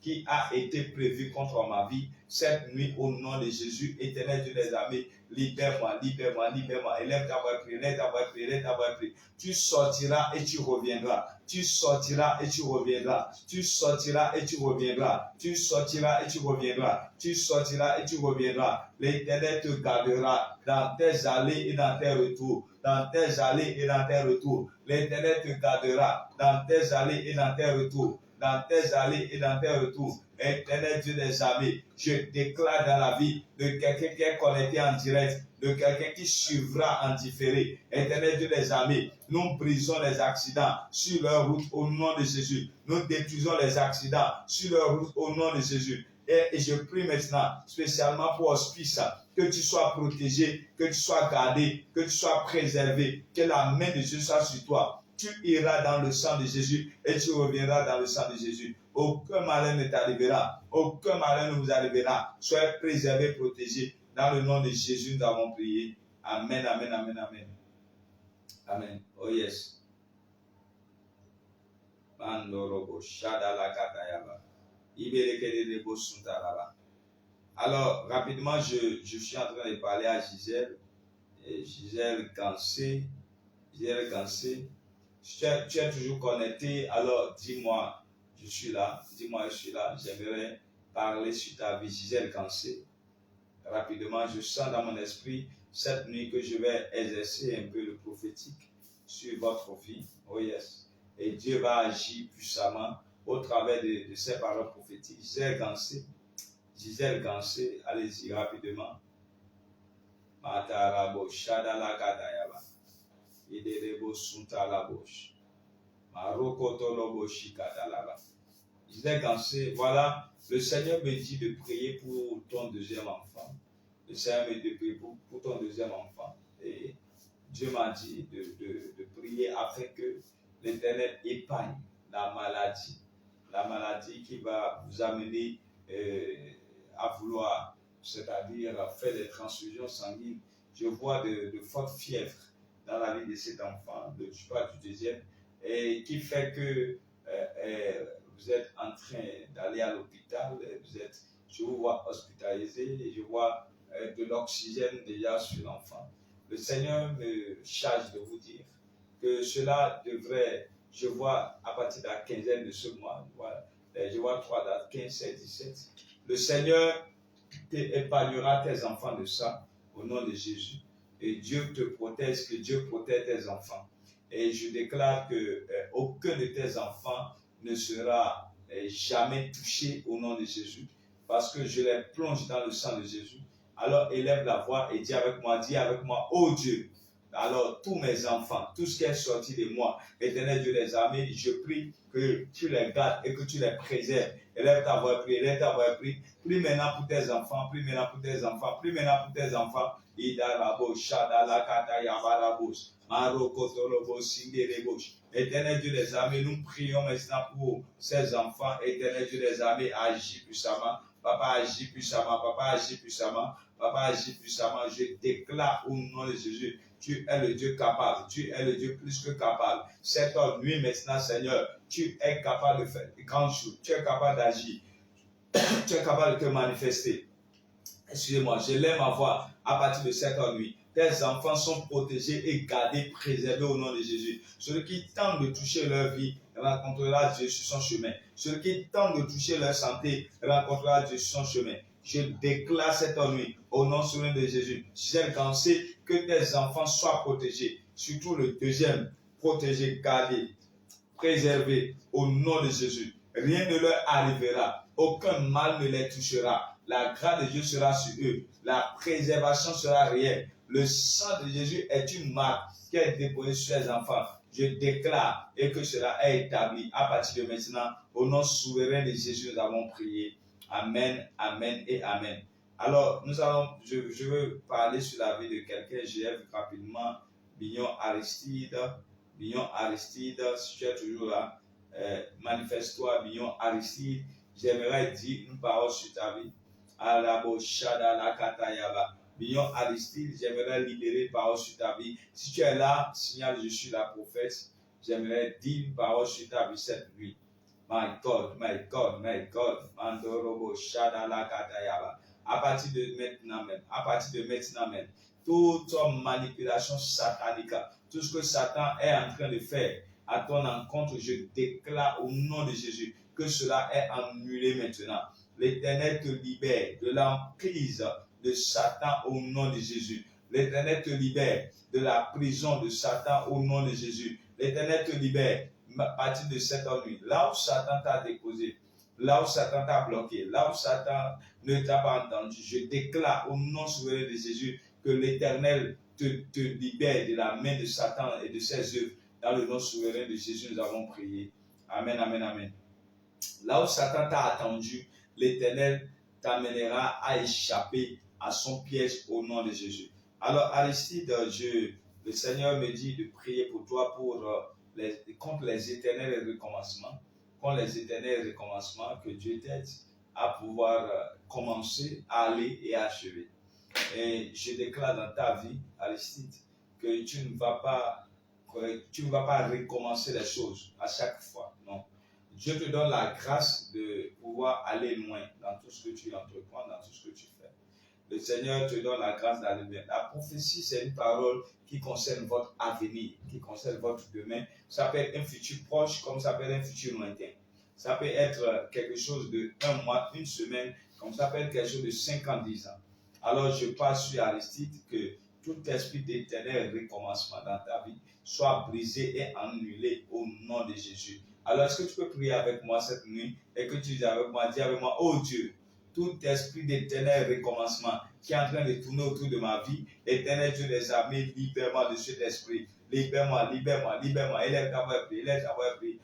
qui a été prévu contre ma vie, cette nuit, au nom de Jésus, Éternel Dieu des armées, libère-moi. Élève ta voix, prie. Tu sortiras et tu reviendras. Tu sortiras et tu reviendras. L'Éternel te gardera dans tes allées et dans tes retours. L'Éternel te gardera dans tes allées et dans tes retours. Éternel Dieu des armées, je déclare dans la vie de quelqu'un qui est connecté en direct, de quelqu'un qui suivra en différé. Éternel Dieu des armées, nous brisons les accidents sur leur route au nom de Jésus. Nous détruisons les accidents sur leur route au nom de Jésus. Et je prie maintenant, spécialement pour Hospice, que tu sois protégé, que tu sois gardé, que tu sois préservé, que la main de Dieu soit sur toi. Tu iras dans le sang de Jésus et tu reviendras dans le sang de Jésus. Aucun malheur ne t'arrivera. Aucun malheur ne vous arrivera. Soyez préservés, protégés. Dans le nom de Jésus, nous avons prié. Amen, amen, amen, amen. Amen. Oh yes. Alors, rapidement, je suis en train de parler à Gisèle. Gisèle Gansé. Tu es toujours connecté, alors dis-moi, je suis là. J'aimerais parler sur ta vie, Gisèle Gansé. Rapidement, je sens dans mon esprit cette nuit que je vais exercer un peu le prophétique sur votre vie. Oh yes. Et Dieu va agir puissamment au travers de ces paroles prophétiques. Gisèle Gansé, allez-y rapidement. Matarabo, Shadala Kadayaba. Iderebo Suntalabosh. Marokotolobo Shikadalaba. Gisèle Gansé, voilà, le Seigneur me dit de prier pour ton deuxième enfant. Le Seigneur me dit de prier pour ton deuxième enfant. Et Dieu m'a dit de prier afin que l'Éternel épargne la maladie qui va vous amener à vouloir, c'est-à-dire faire des transfusions sanguines. Je vois de fortes fièvres dans la vie de cet enfant, je parle du deuxième, et qui fait que vous êtes en train d'aller à l'hôpital, je vous vois hospitalisé, et je vois de l'oxygène déjà sur l'enfant. Le Seigneur me charge de vous dire que cela devrait, je vois à partir de la quinzaine de ce mois, je vois 3 dates, 15, 16, 17. Le Seigneur épargnera tes enfants de ça, au nom de Jésus. Et Dieu te protège, que Dieu protège tes enfants. Et je déclare que aucun de tes enfants ne sera jamais touché au nom de Jésus, parce que je les plonge dans le sang de Jésus. Alors élève la voix et dis avec moi, oh Dieu. Alors tous mes enfants, tout ce qui est sorti de moi, Éternel Dieu des armées, je prie que tu les gardes et que tu les préserves. Élève ta voix, prie. Prie maintenant pour tes enfants. Éternel Dieu des armées, nous prions maintenant pour ces enfants. Éternel Dieu des armées, agis puissamment. Papa, agis puissamment. Je déclare au nom de Jésus, tu es le Dieu capable. Tu es le Dieu plus que capable. Cette nuit maintenant, Seigneur, tu es capable de faire de grandes choses. Tu es capable d'agir. Tu es capable de te manifester. excusez-moi, je l'aime avoir à partir de cette nuit. Tes enfants sont protégés et gardés, préservés au nom de Jésus. Celui qui tente de toucher leur vie rencontrera Dieu sur son chemin. Celui qui tente de toucher leur santé rencontrera Dieu sur son chemin. Je déclare cette nuit au nom souverain de Jésus. J'ai pensé que tes enfants soient protégés. Surtout le deuxième, protégés, gardés, préservés au nom de Jésus. Rien ne leur arrivera. Aucun mal ne les touchera. La grâce de Dieu sera sur eux. La préservation sera réelle. Le sang de Jésus est une marque qui est déposée sur les enfants. Je déclare et que cela est établi à partir de maintenant. Au nom souverain de Jésus, nous avons prié. Amen, amen et amen. Alors, je veux parler sur la vie de quelqu'un. J'ai vu rapidement Bignon Aristide. Bignon Aristide, si tu es toujours là, manifeste-toi, Bignon Aristide. J'aimerais dire une parole sur ta vie. Alabo Shada la Katayaba. Bignon Aristide, j'aimerais libérer une parole sur ta vie. Si tu es là, signale je suis la prophète. J'aimerais dire une parole sur ta vie cette nuit. My God, my God, my God. Mandorobo Shada la Katayaba. À partir de maintenant même, toute manipulation satanique, tout ce que Satan est en train de faire à ton encontre, je déclare au nom de Jésus que cela est annulé maintenant. L'Éternel te libère de l'emprise de Satan au nom de Jésus. L'Éternel te libère de la prison de Satan au nom de Jésus. L'Éternel te libère à partir de cette nuit. Là où Satan t'a déposé, là où Satan t'a bloqué, là où Satan ne t'a pas entendu, je déclare au nom souverain de Jésus que l'Éternel te libère de la main de Satan et de ses œuvres. Dans le nom souverain de Jésus, nous avons prié. Amen, amen, amen. Là où Satan t'a attendu, l'Éternel t'amènera à échapper à son piège au nom de Jésus. Alors, Aristide, le Seigneur me dit de prier pour toi contre les éternels recommencements. Contre les éternels recommencements, que Dieu t'aide à pouvoir commencer, à aller et achever. Et je déclare dans ta vie, Aristide, que tu ne vas pas recommencer les choses à chaque fois. Non. Dieu te donne la grâce de pouvoir aller loin dans tout ce que tu entreprends, dans tout ce que tu fais. Le Seigneur te donne la grâce d'aller loin. La prophétie, c'est une parole qui concerne votre avenir, qui concerne votre demain. Ça peut être un futur proche, comme ça peut être un futur lointain. Ça peut être quelque chose de 1 mois, 1 semaine, comme ça peut être quelque chose de 5 ans, 10 ans. Alors, je parle sur Aristide que tout esprit d'éternel recommencement dans ta vie soit brisé et annulé au nom de Jésus. Alors, est-ce que tu peux prier avec moi cette nuit et que tu dis avec moi, oh Dieu, tout esprit d'éternel recommencement qui est en train de tourner autour de ma vie, éternel Dieu des armées, libère-moi de cet esprit. Libère-moi, libère-moi, libère-moi. Il est d'avoir pris.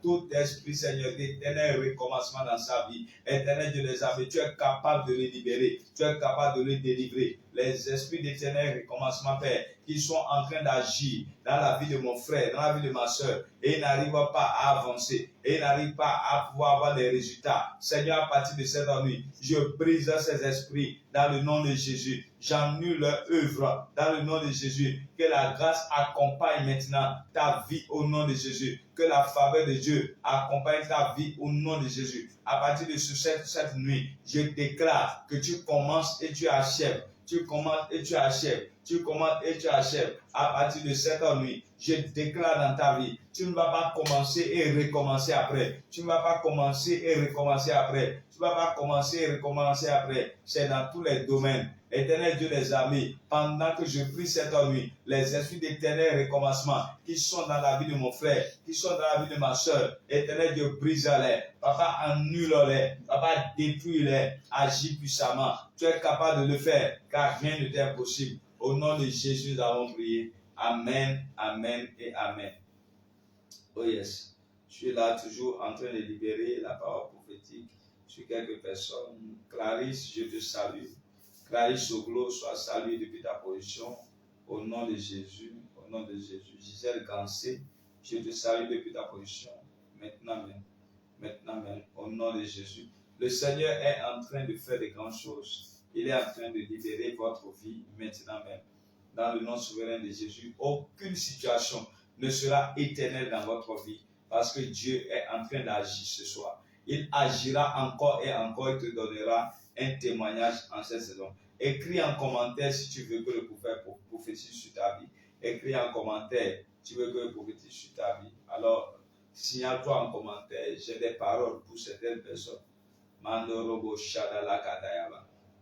Tout esprit, Seigneur, d'éternel recommencement dans sa vie, éternel Dieu des armées, tu es capable de les libérer, tu es capable de les délivrer. Les esprits d'éternel recommencement, Père, qui sont en train d'agir dans la vie de mon frère, dans la vie de ma soeur, et ils n'arrivent pas à avancer, et ils n'arrivent pas à pouvoir avoir des résultats. Seigneur, à partir de cette nuit, je brise ces esprits dans le nom de Jésus. J'annule leur œuvre dans le nom de Jésus. Que la grâce accompagne maintenant ta vie au nom de Jésus. Que la faveur de Dieu accompagne ta vie au nom de Jésus. À partir de cette nuit, je déclare que tu commences et tu achèves. Tu commences et tu achèves. Tu commences et tu achèves. À partir de cette nuit, je déclare dans ta vie, tu ne vas pas commencer et recommencer après. Tu ne vas pas commencer et recommencer après. Tu ne vas pas commencer et recommencer après. C'est dans tous les domaines. Éternel Dieu des armées, pendant que je prie cette nuit, les esprits d'éternel recommencement qui sont dans la vie de mon frère, qui sont dans la vie de ma soeur, Éternel Dieu, brise-les. Papa, annule-les. Papa, détruis-les. Agis puissamment. Tu es capable de le faire, car rien ne t'est impossible. Au nom de Jésus, nous avons prié. Amen, amen et amen. Oh yes. Je suis là toujours en train de libérer la parole prophétique sur quelques personnes. Clarisse, je te salue. Clarisse Oglo, sois salué depuis ta position. Au nom de Jésus, au nom de Jésus. Gisèle Gansé, je te salue depuis ta position. Maintenant même, au nom de Jésus. Le Seigneur est en train de faire de grandes choses. Il est en train de libérer votre vie maintenant même. Dans le nom souverain de Jésus, aucune situation ne sera éternelle dans votre vie parce que Dieu est en train d'agir ce soir. Il agira encore et encore. Il te donnera un témoignage en cette saison. Écris en commentaire si tu veux que le prophète prophétise sur ta vie. Écris en commentaire si tu veux que le prophétise sur ta vie. Alors, signale-toi en commentaire. J'ai des paroles pour certaines personnes.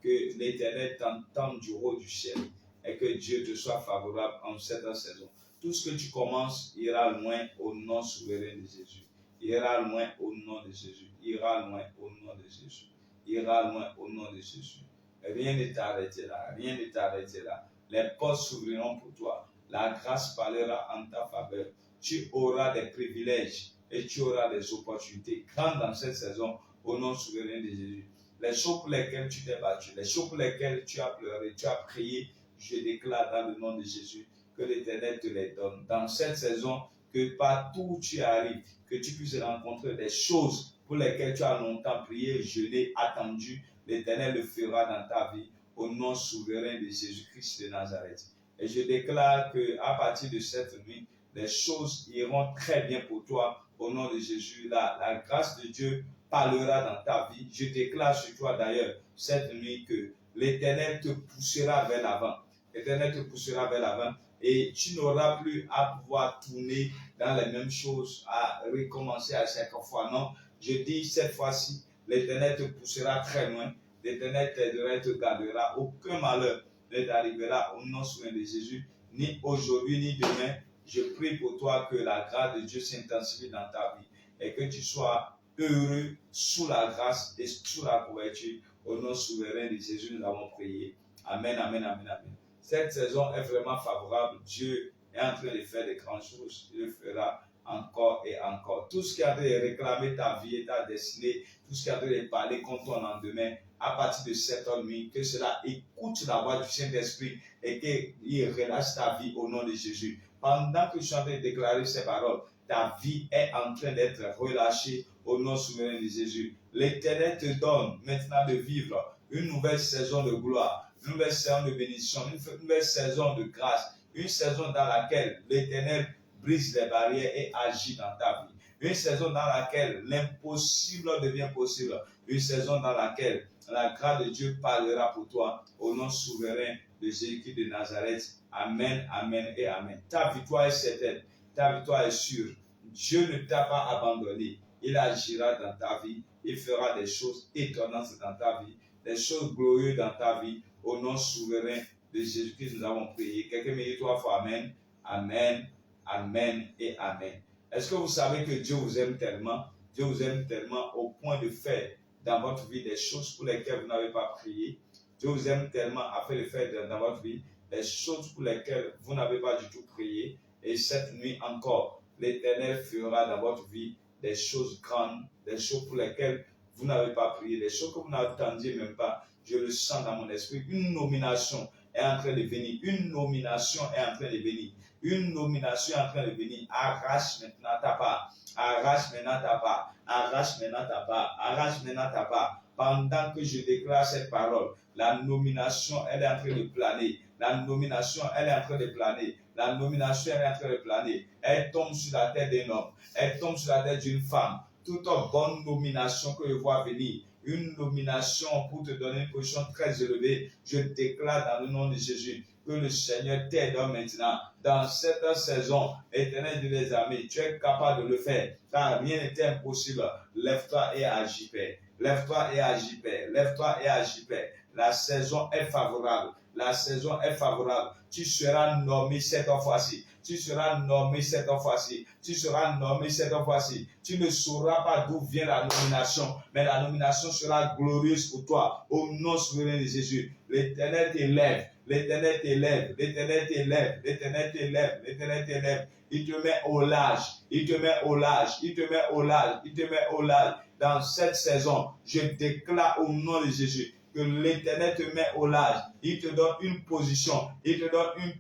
Que l'Éternel t'entende du haut du ciel et que Dieu te soit favorable en cette saison. Tout ce que tu commences ira loin au nom souverain de Jésus. Ira loin au nom de Jésus. Ira loin au nom de Jésus. Ira loin au nom de Jésus. Rien ne t'arrêtera là. Rien ne t'arrêtera là. Les portes s'ouvriront pour toi. La grâce parlera en ta faveur. Tu auras des privilèges et tu auras des opportunités grandes dans cette saison au nom souverain de Jésus. Les choses pour lesquelles tu t'es battu, les choses pour lesquelles tu as pleuré, tu as prié, je déclare dans le nom de Jésus que l'Éternel te les donne. Dans cette saison, que partout où tu arrives, que tu puisses rencontrer des choses pour lesquelles tu as longtemps prié, jeûné, attendu, l'Éternel le fera dans ta vie au nom souverain de Jésus-Christ de Nazareth. Et je déclare qu'à partir de cette nuit, les choses iront très bien pour toi au nom de Jésus. La grâce de Dieu parlera dans ta vie. Je déclare sur toi d'ailleurs cette nuit que l'Éternel te poussera vers l'avant. L'Éternel te poussera vers l'avant et tu n'auras plus à pouvoir tourner dans les mêmes choses, à recommencer à chaque fois. Non, je dis cette fois-ci, l'Éternel te poussera très loin. L'Éternel t'aidera et te gardera. Aucun malheur ne t'arrivera au nom souverain de Jésus, ni aujourd'hui ni demain. Je prie pour toi que la grâce de Dieu s'intensifie dans ta vie et que tu sois heureux sous la grâce et sous la couverture. Au nom souverain de Jésus, nous avons prié. Amen, amen, amen, amen. Cette saison est vraiment favorable. Dieu est en train de faire des grandes choses. Il le fera encore et encore. Tout ce qui a de réclamer ta vie et ta destinée, tout ce qui a de parler contre ton lendemain, à partir de cette nuit, que cela écoute la voix du Saint-Esprit et qu'il relâche ta vie au nom de Jésus. Pendant que je suis en train de déclarer ces paroles, ta vie est en train d'être relâchée au nom souverain de Jésus. L'Éternel te donne maintenant de vivre une nouvelle saison de gloire, une nouvelle saison de bénédiction, une nouvelle saison de grâce, une saison dans laquelle l'Éternel brise les barrières et agit dans ta vie. Une saison dans laquelle l'impossible devient possible. Une saison dans laquelle la grâce de Dieu parlera pour toi au nom souverain de Jésus-Christ de Nazareth. Amen, amen et amen. Ta victoire est certaine. Ta victoire est sûre. Dieu ne t'a pas abandonné. Il agira dans ta vie. Il fera des choses étonnantes dans ta vie. Des choses glorieuses dans ta vie. Au nom souverain de Jésus-Christ, nous avons prié. Quelqu'un me dit 3 fois Amen. Amen, amen et amen. Est-ce que vous savez que Dieu vous aime tellement? Dieu vous aime tellement au point de faire dans votre vie des choses pour lesquelles vous n'avez pas prié. Dieu vous aime tellement afin de faire dans votre vie des choses pour lesquelles vous n'avez pas du tout prié. Et cette nuit encore, l'Éternel fera dans votre vie des choses grandes, des choses pour lesquelles vous n'avez pas prié, des choses que vous n'attendiez même pas. Je le sens dans mon esprit. Une nomination est en train de venir. Une nomination est en train de venir. Une nomination est en train de venir. Arrache maintenant ta part. Arrache maintenant ta part. Arrache maintenant ta part. Arrache maintenant ta part. Pendant que je déclare cette parole, la nomination, elle est en train de planer. La nomination, elle est en train de planer. La nomination, elle est en train de planer. Elle tombe sur la tête d'un homme. Elle tombe sur la tête d'une femme. Toute bonne nomination que je vois venir, une nomination pour te donner une position très élevée, je déclare dans le nom de Jésus que le Seigneur t'aide maintenant. Dans cette saison, Éternel Dieu des armées, tu es capable de le faire, car rien n'est impossible. Lève-toi et agis, Père. Lève-toi et agis, Père. Lève-toi et agis, Père. La saison est favorable. La saison est favorable. Tu seras nommé cette fois-ci. Tu seras nommé cette fois-ci. Tu seras nommé cette fois-ci. Tu ne sauras pas d'où vient la nomination, mais la nomination sera glorieuse pour toi. Au nom souverain de Jésus, l'Éternel t'élève. L'Éternel t'élève. L'Éternel t'élève. L'Éternel t'élève. L'Éternel t'élève. Il te met au large. Il te met au large. Il te met au large. Il te met au large. Dans cette saison, je déclare au nom de Jésus que l'Éternel te met au large. Il te donne une position. Il te donne une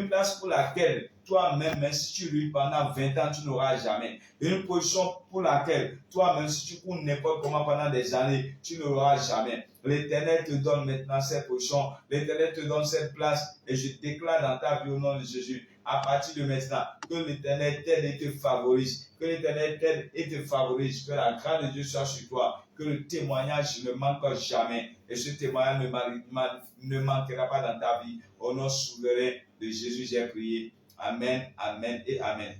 place pour laquelle toi-même, même si tu luttes pendant 20 ans, tu n'auras jamais. Une position pour laquelle toi-même, si tu cours n'importe comment pendant des années, tu n'auras jamais. L'Éternel te donne maintenant cette position. L'Éternel te donne cette place. Et je déclare dans ta vie au nom de Jésus À partir de maintenant, que l'Éternel t'aide et te favorise. Que l'Éternel t'aide et te favorise. Que la grâce de Dieu soit sur toi. Que le témoignage ne manque jamais. Et ce témoignage ne manquera pas dans ta vie. Au nom souverain de Jésus, j'ai prié. Amen, amen et amen.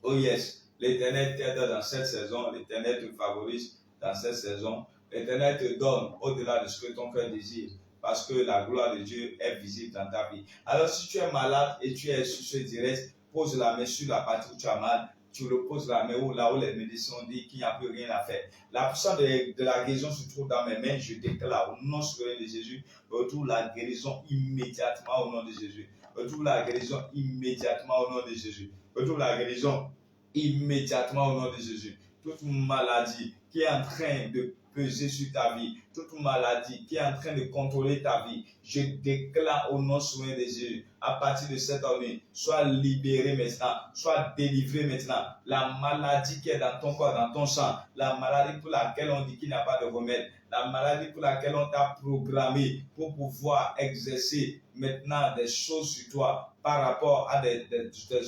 Oh yes, l'Éternel t'aide dans cette saison. L'Éternel te favorise dans cette saison. L'Éternel te donne au-delà de ce que ton cœur désire. Parce que la gloire de Dieu est visible dans ta vie. Alors si tu es malade et tu es sur ce direct, pose la main sur la partie où tu as mal. Tu reposes la main là où les médecins disent qu'il n'y a plus rien à faire. La puissance de la guérison se trouve dans mes mains. Je déclare au nom souverain de Jésus, retrouve la guérison immédiatement au nom de Jésus. Retrouve la guérison immédiatement au nom de Jésus. Retrouve la guérison immédiatement au nom de Jésus. Toute maladie qui est en train de peser sur ta vie, toute maladie qui est en train de contrôler ta vie, je déclare au nom souverain de Jésus, à partir de cette nuit, sois libéré maintenant, sois délivré maintenant. La maladie qui est dans ton corps, dans ton sang, la maladie pour laquelle on dit qu'il n'y a pas de remède, la maladie pour laquelle on t'a programmé pour pouvoir exercer maintenant des choses sur toi par rapport à des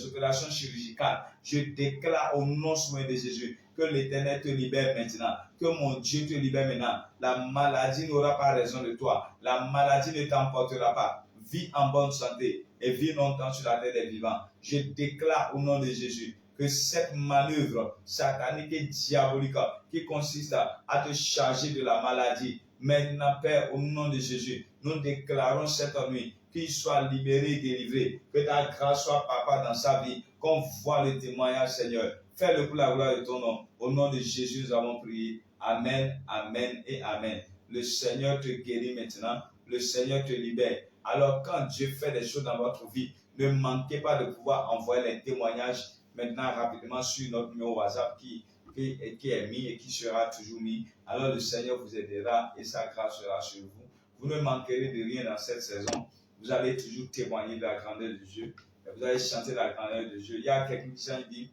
opérations chirurgicales, je déclare au nom souverain de Jésus que l'Éternel te libère maintenant, que mon Dieu te libère maintenant. La maladie n'aura pas raison de toi, la maladie ne t'emportera pas. Vis en bonne santé et vis longtemps sur la terre des vivants. Je déclare au nom de Jésus que cette manœuvre satanique et diabolique qui consiste à te charger de la maladie, maintenant, Père, au nom de Jésus, nous déclarons cette nuit qu'il soit libéré et délivré, que ta grâce soit, Papa, dans sa vie, qu'on voit le témoignage, Seigneur. Fais-le pour la gloire de ton nom. Au nom de Jésus, nous avons prié. Amen, amen et amen. Le Seigneur te guérit maintenant. Le Seigneur te libère. Alors, quand Dieu fait des choses dans votre vie, ne manquez pas de pouvoir envoyer les témoignages maintenant rapidement sur notre numéro WhatsApp qui est mis et qui sera toujours mis. Alors, le Seigneur vous aidera et sa grâce sera sur vous. Vous ne manquerez de rien dans cette saison. Vous allez toujours témoigner de la grandeur de Dieu. Vous allez chanter la grandeur de Dieu. Il y a quelqu'un qui dit,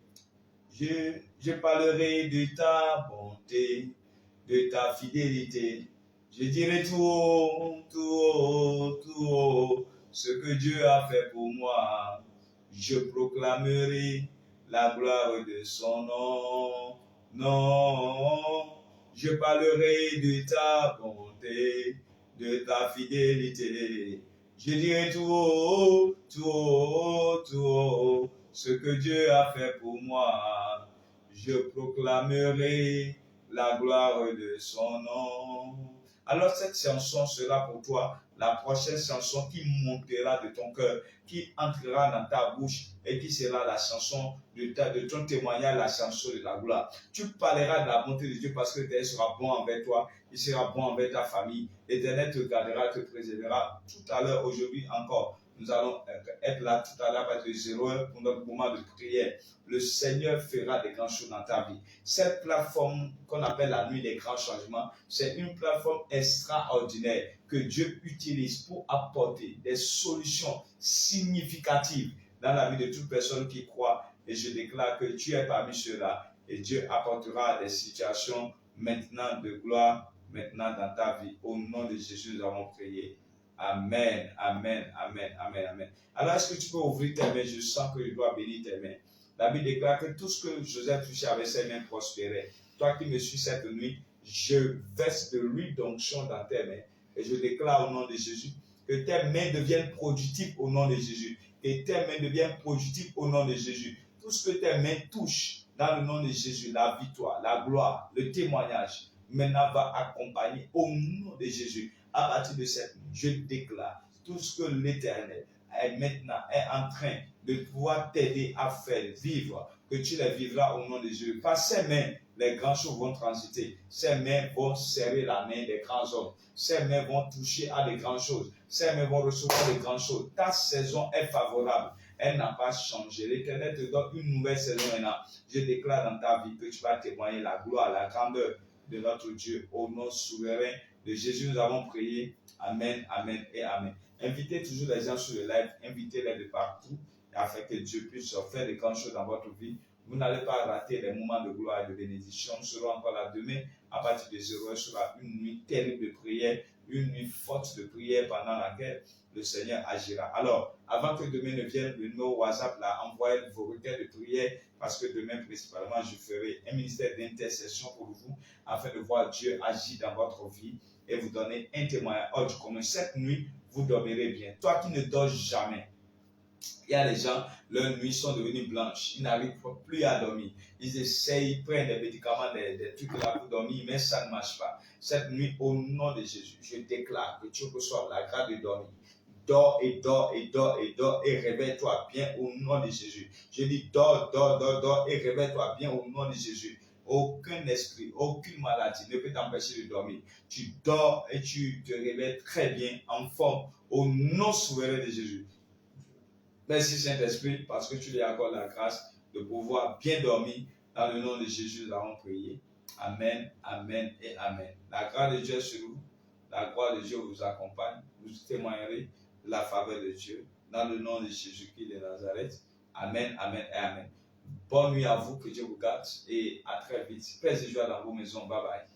je parlerai de ta bonté, de ta fidélité. Je dirai tout haut, tout haut, tout haut, ce que Dieu a fait pour moi. Je proclamerai la gloire de son nom. Non, je parlerai de ta bonté, de ta fidélité. Je dirai tout haut, tout haut, tout haut, ce que Dieu a fait pour moi. Je proclamerai la gloire de son nom. Alors cette chanson sera pour toi la prochaine chanson qui montera de ton cœur, qui entrera dans ta bouche et qui sera la chanson de ton témoignage, la chanson de la gloire. Tu parleras de la bonté de Dieu parce que l'Éternel sera bon envers toi, il sera bon envers ta famille. L'Éternel te gardera, te préservera. Tout à l'heure, aujourd'hui encore, nous allons être là tout à l'heure à partir de 0h pour notre moment de prière. Le Seigneur fera des grands choses dans ta vie. Cette plateforme qu'on appelle la nuit des grands changements, c'est une plateforme extraordinaire que Dieu utilise pour apporter des solutions significatives dans la vie de toute personne qui croit. Et je déclare que tu es parmi ceux-là et Dieu apportera des situations maintenant de gloire, maintenant dans ta vie. Au nom de Jésus, nous avons prié. Amen, amen, amen, amen, amen. Alors, est-ce que tu peux ouvrir tes mains? Je sens que je dois bénir tes mains. La Bible déclare que tout ce que Joseph touchait avec ses mains prospérait. Toi qui me suis cette nuit, je verse de l'huile d'onction dans tes mains. Et je déclare au nom de Jésus que tes mains deviennent productives au nom de Jésus. Et tes mains deviennent productives au nom de Jésus. Tout ce que tes mains touchent dans le nom de Jésus, la victoire, la gloire, le témoignage, maintenant va accompagner au nom de Jésus. À partir de cette nuit, je déclare tout ce que l'Éternel est maintenant en train de pouvoir t'aider à faire vivre, que tu les vivras au nom de Jésus. Par ses mains, les grands choses vont transiter. Ses mains vont serrer la main des grands hommes. Ses mains vont toucher à des grandes choses. Ses mains vont recevoir des grandes choses. Ta saison est favorable. Elle n'a pas changé. L'Éternel te donne une nouvelle saison maintenant. Je déclare dans ta vie que tu vas témoigner la gloire, la grandeur de notre Dieu. Au nom souverain de Jésus, nous avons prié. Amen, amen et amen. Invitez toujours les gens sur le live. Invitez-les de partout afin que Dieu puisse faire de grandes choses dans votre vie. Vous n'allez pas rater les moments de gloire et de bénédiction. Nous serons encore là demain à partir de 0h. Ce sera une nuit terrible de prière. une nuit forte de prière pendant laquelle le Seigneur agira. Alors, avant que demain ne vienne, le numéro WhatsApp, là, envoyez vos requêtes de prière parce que demain, principalement, je ferai un ministère d'intercession pour vous afin de voir Dieu agir dans votre vie et vous donner un témoignage hors du commun. Cette nuit, vous dormirez bien. Toi qui ne dors jamais, il y a des gens, leurs nuits sont devenues blanches. Ils n'arrivent plus à dormir. Ils essayent, ils prennent des médicaments, des trucs là pour dormir, mais ça ne marche pas. Cette nuit, au nom de Jésus, je déclare que tu reçois la grâce de dormir. Dors et dors et dors et dors et réveille-toi bien au nom de Jésus. Je dis dors, dors, dors, dors et réveille-toi bien au nom de Jésus. Aucun esprit, aucune maladie ne peut t'empêcher de dormir. Tu dors et tu te réveilles très bien, en forme, au nom souverain de Jésus. Merci Saint-Esprit parce que tu lui accordes la grâce de pouvoir bien dormir. Dans le nom de Jésus, nous avons prié. Amen, amen et amen. La grâce de Dieu est sur vous. La gloire de Dieu vous accompagne. Vous témoignerez de la faveur de Dieu. Dans le nom de Jésus-Christ de Nazareth. Amen, amen et amen. Bonne nuit à vous. Que Dieu vous garde et à très vite. Paix et joie dans vos maisons. Bye bye.